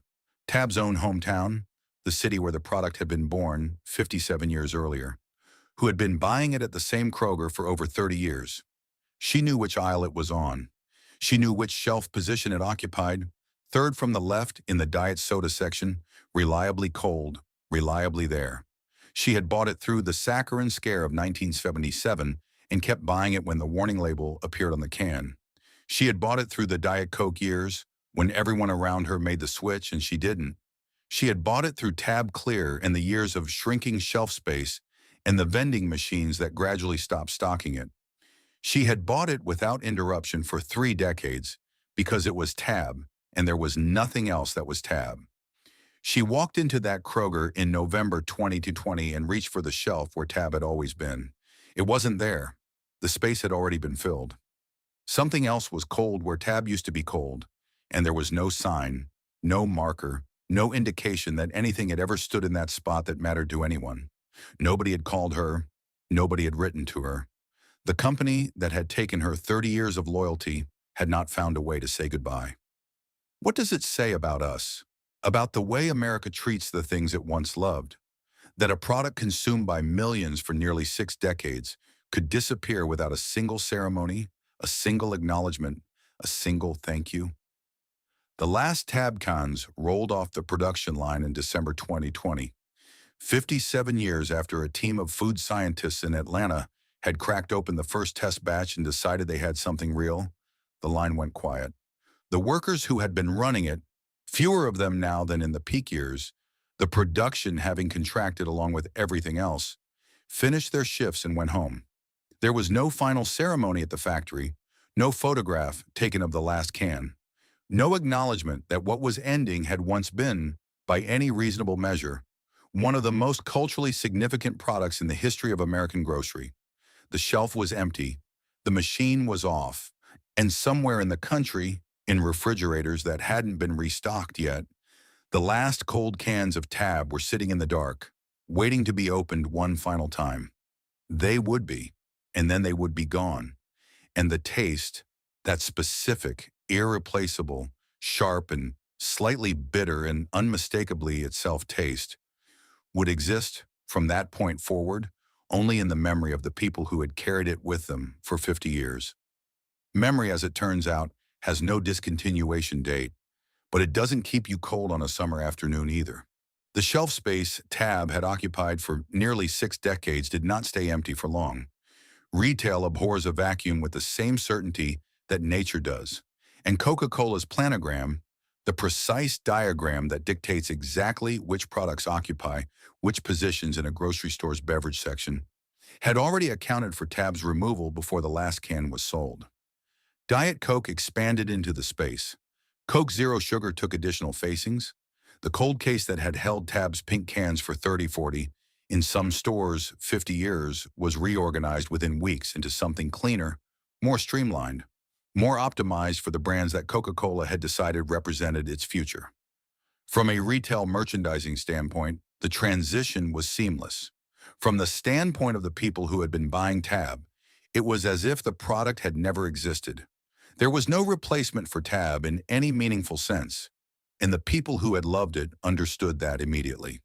Speaker 1: Tab's own hometown, the city where the product had been born 57 years earlier, who had been buying it at the same Kroger for over 30 years. She knew which aisle it was on. She knew which shelf position it occupied, third from the left in the diet soda section, reliably cold, reliably there. She had bought it through the saccharine scare of 1977 and kept buying it when the warning label appeared on the can. She had bought it through the Diet Coke years, when everyone around her made the switch and she didn't. She had bought it through Tab Clear in the years of shrinking shelf space and the vending machines that gradually stopped stocking it. She had bought it without interruption for 3 decades because it was Tab, and there was nothing else that was Tab. She walked into that Kroger in November 2020 and reached for the shelf where Tab had always been. It wasn't there. The space had already been filled. Something else was cold where Tab used to be cold, and there was no sign, no marker, no indication that anything had ever stood in that spot that mattered to anyone. Nobody had called her. Nobody had written to her. The company that had taken her 30 years of loyalty had not found a way to say goodbye. What does it say about us? About the way America treats the things it once loved? That a product consumed by millions for nearly 6 decades could disappear without a single ceremony, a single acknowledgement, a single thank you? The last Tab cans rolled off the production line in December 2020. 57 years after a team of food scientists in Atlanta had cracked open the first test batch and decided they had something real, the line went quiet. The workers who had been running it, fewer of them now than in the peak years, the production having contracted along with everything else, finished their shifts and went home. There was no final ceremony at the factory, no photograph taken of the last can, no acknowledgement that what was ending had once been, by any reasonable measure, one of the most culturally significant products in the history of American grocery. The shelf was empty, the machine was off, and somewhere in the country, in refrigerators that hadn't been restocked yet, the last cold cans of Tab were sitting in the dark, waiting to be opened one final time. They would be, and then they would be gone. And the taste, that specific, irreplaceable, sharp and slightly bitter and unmistakably itself taste, would exist from that point forward only in the memory of the people who had carried it with them for 50 years. Memory, as it turns out, has no discontinuation date, but it doesn't keep you cold on a summer afternoon either. The shelf space Tab had occupied for nearly 6 decades did not stay empty for long. Retail abhors a vacuum with the same certainty that nature does, and Coca-Cola's planogram, the precise diagram that dictates exactly which products occupy which positions in a grocery store's beverage section, had already accounted for Tab's removal before the last can was sold. Diet Coke expanded into the space. Coke Zero Sugar took additional facings. The cold case that had held Tab's pink cans for 30, 40, in some stores 50 years, was reorganized within weeks into something cleaner, more streamlined, more optimized for the brands that Coca-Cola had decided represented its future. From a retail merchandising standpoint, the transition was seamless. From the standpoint of the people who had been buying Tab, It was as if the product had never existed. There was no replacement for Tab in any meaningful sense, and the people who had loved it understood that immediately.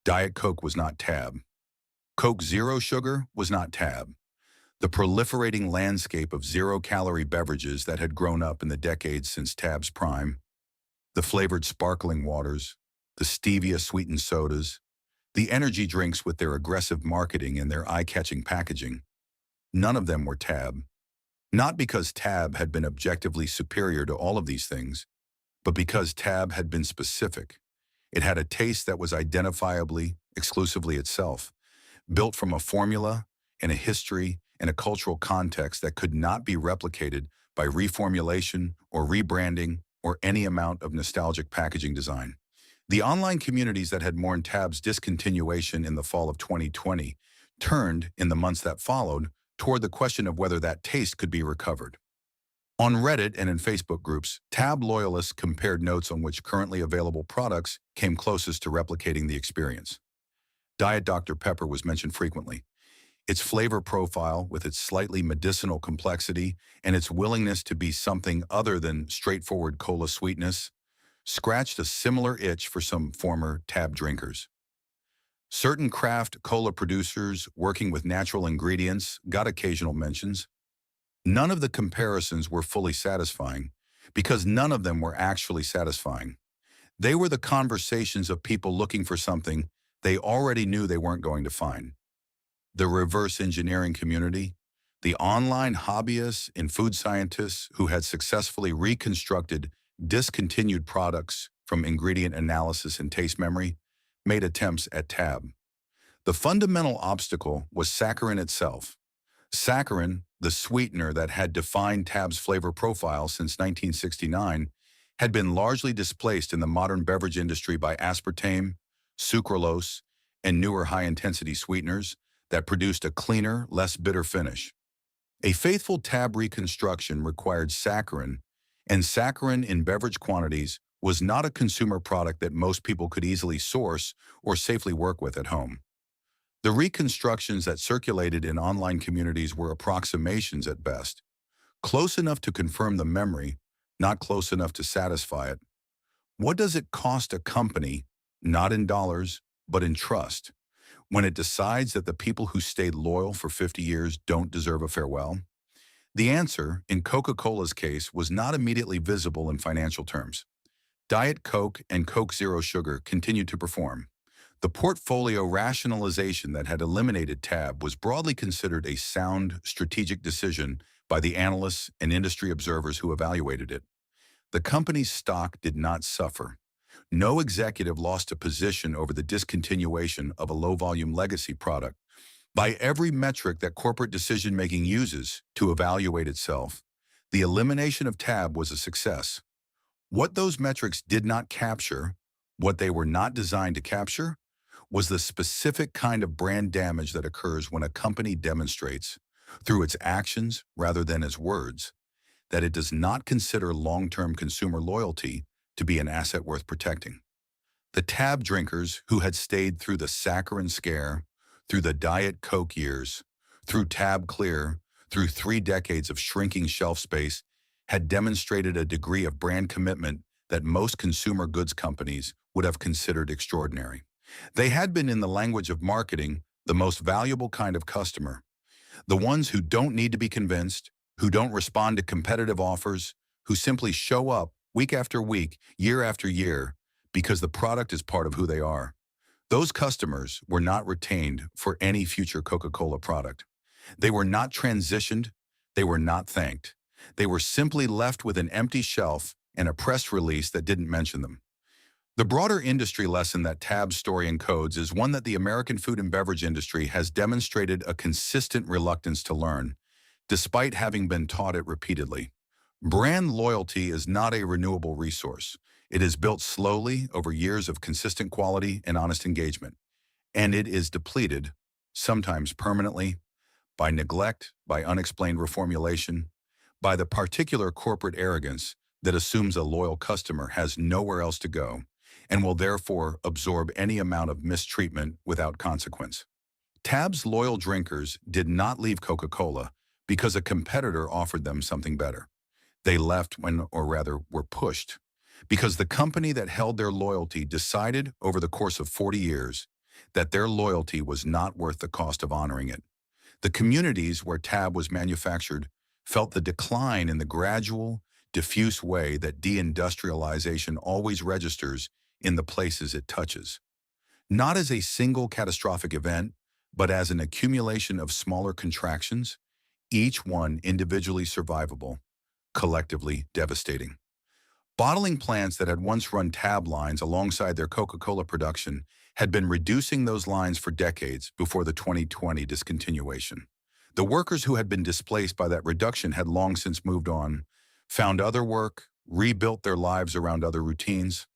Speaker 1: Diet Coke was not Tab. Coke Zero Sugar was not Tab. The proliferating landscape of zero-calorie beverages that had grown up in the decades since Tab's prime, the flavored sparkling waters, the stevia-sweetened sodas, the energy drinks with their aggressive marketing and their eye-catching packaging, none of them were Tab. Not because Tab had been objectively superior to all of these things, but because Tab had been specific. It had a taste that was identifiably, exclusively itself, built from a formula and a history and a cultural context that could not be replicated by reformulation or rebranding or any amount of nostalgic packaging design. The online communities that had mourned Tab's discontinuation in the fall of 2020 turned, in the months that followed, toward the question of whether that taste could be recovered. On Reddit and in Facebook groups, Tab loyalists compared notes on which currently available products came closest to replicating the experience. Diet Dr. Pepper was mentioned frequently. Its flavor profile, with its slightly medicinal complexity and its willingness to be something other than straightforward cola sweetness, scratched a similar itch for some former Tab drinkers. Certain craft cola producers working with natural ingredients got occasional mentions. None of the comparisons were fully satisfying, because none of them were actually satisfying. They were the conversations of people looking for something they already knew they weren't going to find. The reverse engineering community, the online hobbyists and food scientists who had successfully reconstructed discontinued products from ingredient analysis and taste memory, made attempts at Tab. The fundamental obstacle was saccharin itself. Saccharin, the sweetener that had defined Tab's flavor profile since 1969, had been largely displaced in the modern beverage industry by aspartame, sucralose, and newer high-intensity sweeteners that produced a cleaner, less bitter finish. A faithful Tab reconstruction required saccharin, and saccharin in beverage quantities was not a consumer product that most people could easily source or safely work with at home. The reconstructions that circulated in online communities were approximations at best, close enough to confirm the memory, not close enough to satisfy it. What does it cost a company, not in dollars, but in trust, when it decides that the people who stayed loyal for 50 years don't deserve a farewell? The answer, in Coca-Cola's case, was not immediately visible in financial terms. Diet Coke and Coke Zero Sugar continued to perform. The portfolio rationalization that had eliminated Tab was broadly considered a sound, strategic decision by the analysts and industry observers who evaluated it. The company's stock did not suffer. No executive lost a position over the discontinuation of a low-volume legacy product. By every metric that corporate decision-making uses to evaluate itself, the elimination of Tab was a success. What those metrics did not capture, what they were not designed to capture, was the specific kind of brand damage that occurs when a company demonstrates, through its actions rather than its words, that it does not consider long-term consumer loyalty to be an asset worth protecting. The Tab drinkers who had stayed through the saccharin scare, through the Diet Coke years, through Tab Clear, through 3 decades of shrinking shelf space, had demonstrated a degree of brand commitment that most consumer goods companies would have considered extraordinary. They had been, in the language of marketing, the most valuable kind of customer. The ones who don't need to be convinced, who don't respond to competitive offers, who simply show up week after week, year after year, because the product is part of who they are. Those customers were not retained for any future Coca-Cola product. They were not transitioned. They were not thanked. They were simply left with an empty shelf and a press release that didn't mention them. The broader industry lesson that Tab's story encodes is one that the American food and beverage industry has demonstrated a consistent reluctance to learn, despite having been taught it repeatedly. Brand loyalty is not a renewable resource. It is built slowly over years of consistent quality and honest engagement, and it is depleted, sometimes permanently, by neglect, by unexplained reformulation, by the particular corporate arrogance that assumes a loyal customer has nowhere else to go and will therefore absorb any amount of mistreatment without consequence. Tab's loyal drinkers did not leave Coca-Cola, because a competitor offered them something better. They left when, or rather, were pushed, because the company that held their loyalty decided over the course of 40 years that their loyalty was not worth the cost of honoring it. The communities where Tab was manufactured felt the decline in the gradual, diffuse way that deindustrialization always registers in the places it touches. Not as a single catastrophic event, but as an accumulation of smaller contractions, each one individually survivable, collectively devastating. Bottling plants that had once run Tab lines alongside their Coca-Cola production had been reducing those lines for decades before the 2020 discontinuation. The workers who had been displaced by that reduction had long since moved on, found other work, rebuilt their lives around other routines.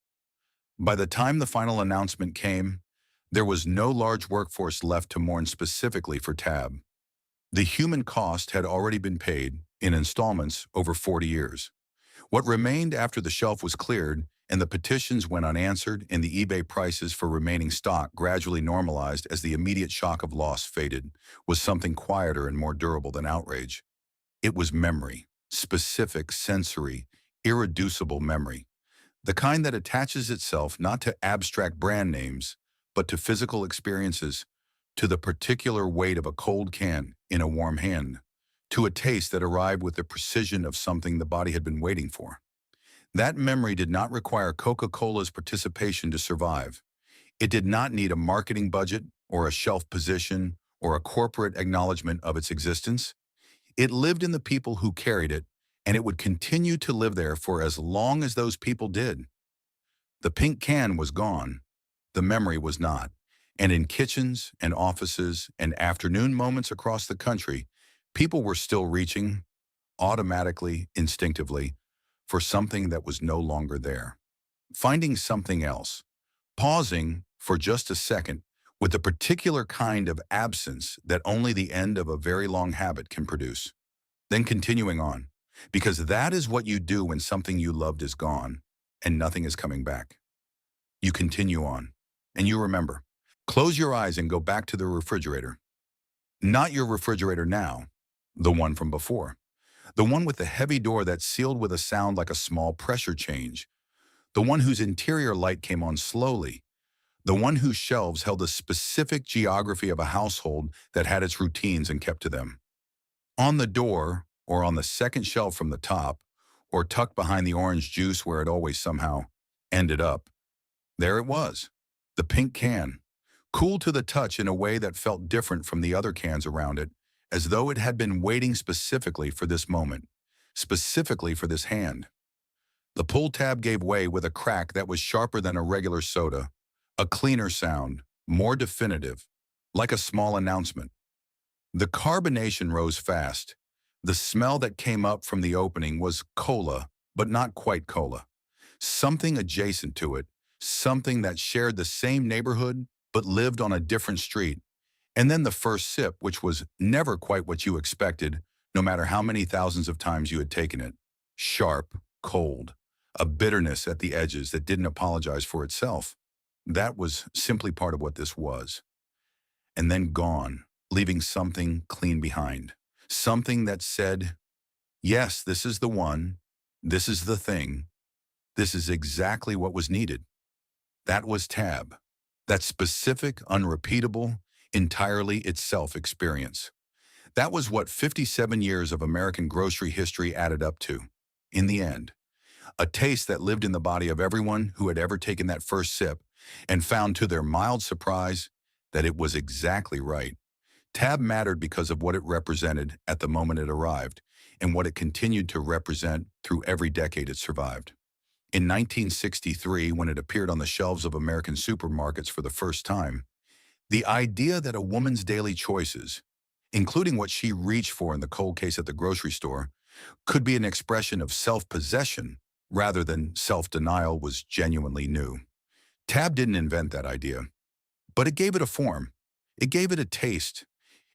Speaker 1: By the time the final announcement came, there was no large workforce left to mourn specifically for Tab. The human cost had already been paid in installments over 40 years. What remained after the shelf was cleared and the petitions went unanswered and the eBay prices for remaining stock gradually normalized as the immediate shock of loss faded was something quieter and more durable than outrage. It was memory, specific, sensory, irreducible memory, the kind that attaches itself not to abstract brand names, but to physical experiences, to the particular weight of a cold can in a warm hand, to a taste that arrived with the precision of something the body had been waiting for. That memory did not require Coca-Cola's participation to survive. It did not need a marketing budget or a shelf position or a corporate acknowledgement of its existence. It lived in the people who carried it, and it would continue to live there for as long as those people did. The pink can was gone. The memory was not. And in kitchens and offices and afternoon moments across the country, people were still reaching, automatically, instinctively, for something that was no longer there. Finding something else. Pausing for just a second with a particular kind of absence that only the end of a very long habit can produce. Then continuing on, because that is what you do when something you loved is gone and nothing is coming back. You continue on, and you remember. Close your eyes and go back to the refrigerator. Not your refrigerator now, the one from before. The one with the heavy door that sealed with a sound like a small pressure change. The one whose interior light came on slowly. The one whose shelves held a specific geography of a household that had its routines and kept to them. On the door, or on the second shelf from the top, or tucked behind the orange juice where it always somehow ended up, there it was, the pink can, cool to the touch in a way that felt different from the other cans around it, as though it had been waiting specifically for this moment, specifically for this hand. The pull tab gave way with a crack that was sharper than a regular soda, a cleaner sound, more definitive, like a small announcement. The carbonation rose fast. The smell that came up from the opening was cola, but not quite cola. Something adjacent to it, something that shared the same neighborhood, but lived on a different street. And then the first sip, which was never quite what you expected, no matter how many thousands of times you had taken it. Sharp, cold, a bitterness at the edges that didn't apologize for itself. That was simply part of what this was. And then gone, leaving something clean behind. Something that said, yes, this is the one, this is the thing, this is exactly what was needed. That was Tab. That specific, unrepeatable, entirely itself experience. That was what 57 years of American grocery history added up to, in the end. A taste that lived in the body of everyone who had ever taken that first sip and found to their mild surprise that it was exactly right. Tab mattered because of what it represented at the moment it arrived and what it continued to represent through every decade it survived. In 1963, when it appeared on the shelves of American supermarkets for the first time, the idea that a woman's daily choices, including what she reached for in the cold case at the grocery store, could be an expression of self-possession rather than self-denial was genuinely new. Tab didn't invent that idea, but it gave it a form. It gave it a taste.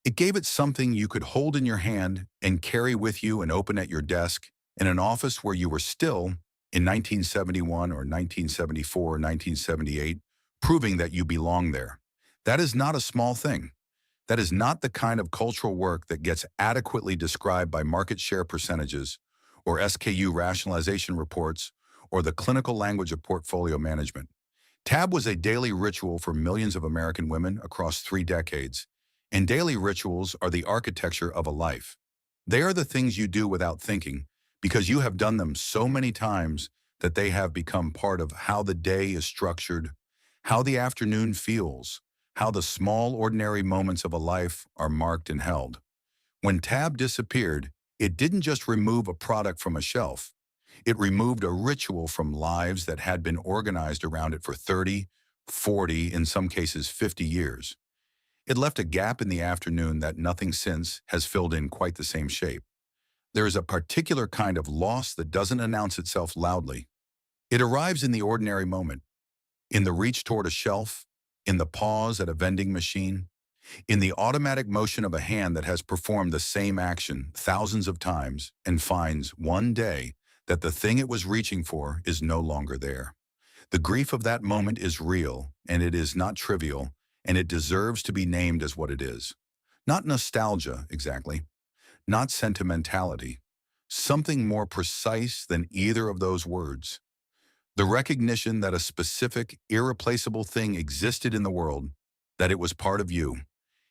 Speaker 1: It gave it something you could hold in your hand and carry with you and open at your desk in an office where you were still, in 1971 or 1974 or 1978, proving that you belong there. That is not a small thing. That is not the kind of cultural work that gets adequately described by market share percentages or SKU rationalization reports or the clinical language of portfolio management. TAB was a daily ritual for millions of American women across 3 decades, and daily rituals are the architecture of a life. They are the things you do without thinking because you have done them so many times that they have become part of how the day is structured, how the afternoon feels, how the small, ordinary moments of a life are marked and held. When TAB disappeared, it didn't just remove a product from a shelf. It removed a ritual from lives that had been organized around it for 30, 40, in some cases 50 years. It left a gap in the afternoon that nothing since has filled in quite the same shape. There is a particular kind of loss that doesn't announce itself loudly. It arrives in the ordinary moment, in the reach toward a shelf, in the pause at a vending machine, in the automatic motion of a hand that has performed the same action thousands of times and finds one day that the thing it was reaching for is no longer there. The grief of that moment is real, and it is not trivial, and it deserves to be named as what it is. Not nostalgia, exactly. Not sentimentality. Something more precise than either of those words. The recognition that a specific, irreplaceable thing existed in the world, that it was part of you,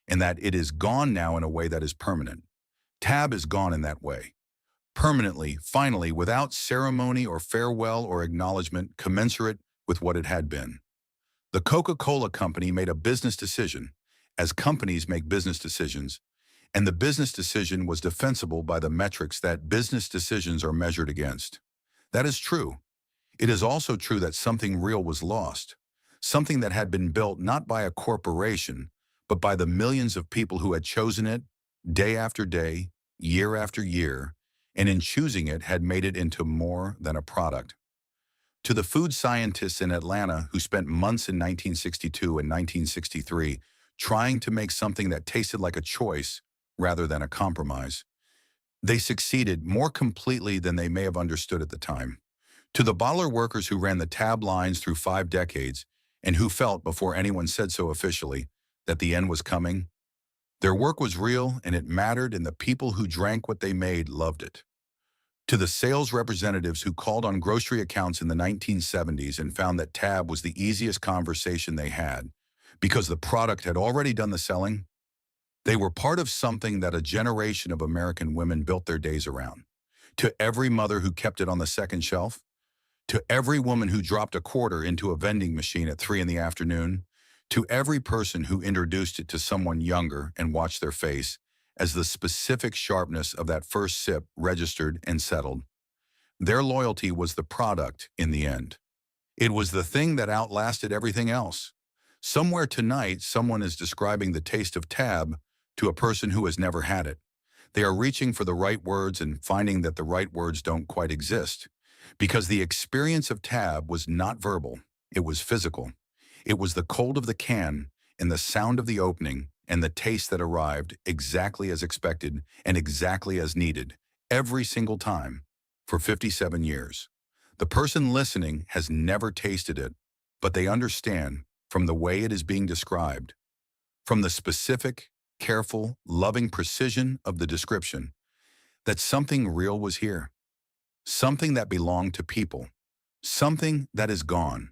Speaker 1: and that it is gone now in a way that is permanent. TAB is gone in that way. Permanently, finally, without ceremony or farewell or acknowledgement commensurate with what it had been. The Coca-Cola Company made a business decision, as companies make business decisions, and the business decision was defensible by the metrics that business decisions are measured against. That is true. It is also true that something real was lost, something that had been built not by a corporation, but by the millions of people who had chosen it day after day, year after year, and in choosing it had made it into more than a product. To the food scientists in Atlanta who spent months in 1962 and 1963 trying to make something that tasted like a choice rather than a compromise, they succeeded more completely than they may have understood at the time. To the bottler workers who ran the TAB lines through 5 decades and who felt, before anyone said so officially, that the end was coming, their work was real and it mattered, and the people who drank what they made loved it. To the sales representatives who called on grocery accounts in the 1970s and found that TAB was the easiest conversation they had because the product had already done the selling, they were part of something that a generation of American women built their days around. To every mother who kept it on the second shelf, to every woman who dropped a quarter into a vending machine at 3 in the afternoon, to every person who introduced it to someone younger and watched their face as the specific sharpness of that first sip registered and settled. Their loyalty was the product in the end. It was the thing that outlasted everything else. Somewhere tonight, someone is describing the taste of TAB to a person who has never had it. They are reaching for the right words and finding that the right words don't quite exist. Because the experience of TAB was not verbal, it was physical. It was the cold of the can and the sound of the opening and the taste that arrived exactly as expected and exactly as needed every single time for 57 years. The person listening has never tasted it, but they understand from the way it is being described, from the specific, careful, loving precision of the description, that something real was here, something that belonged to people, something that is gone,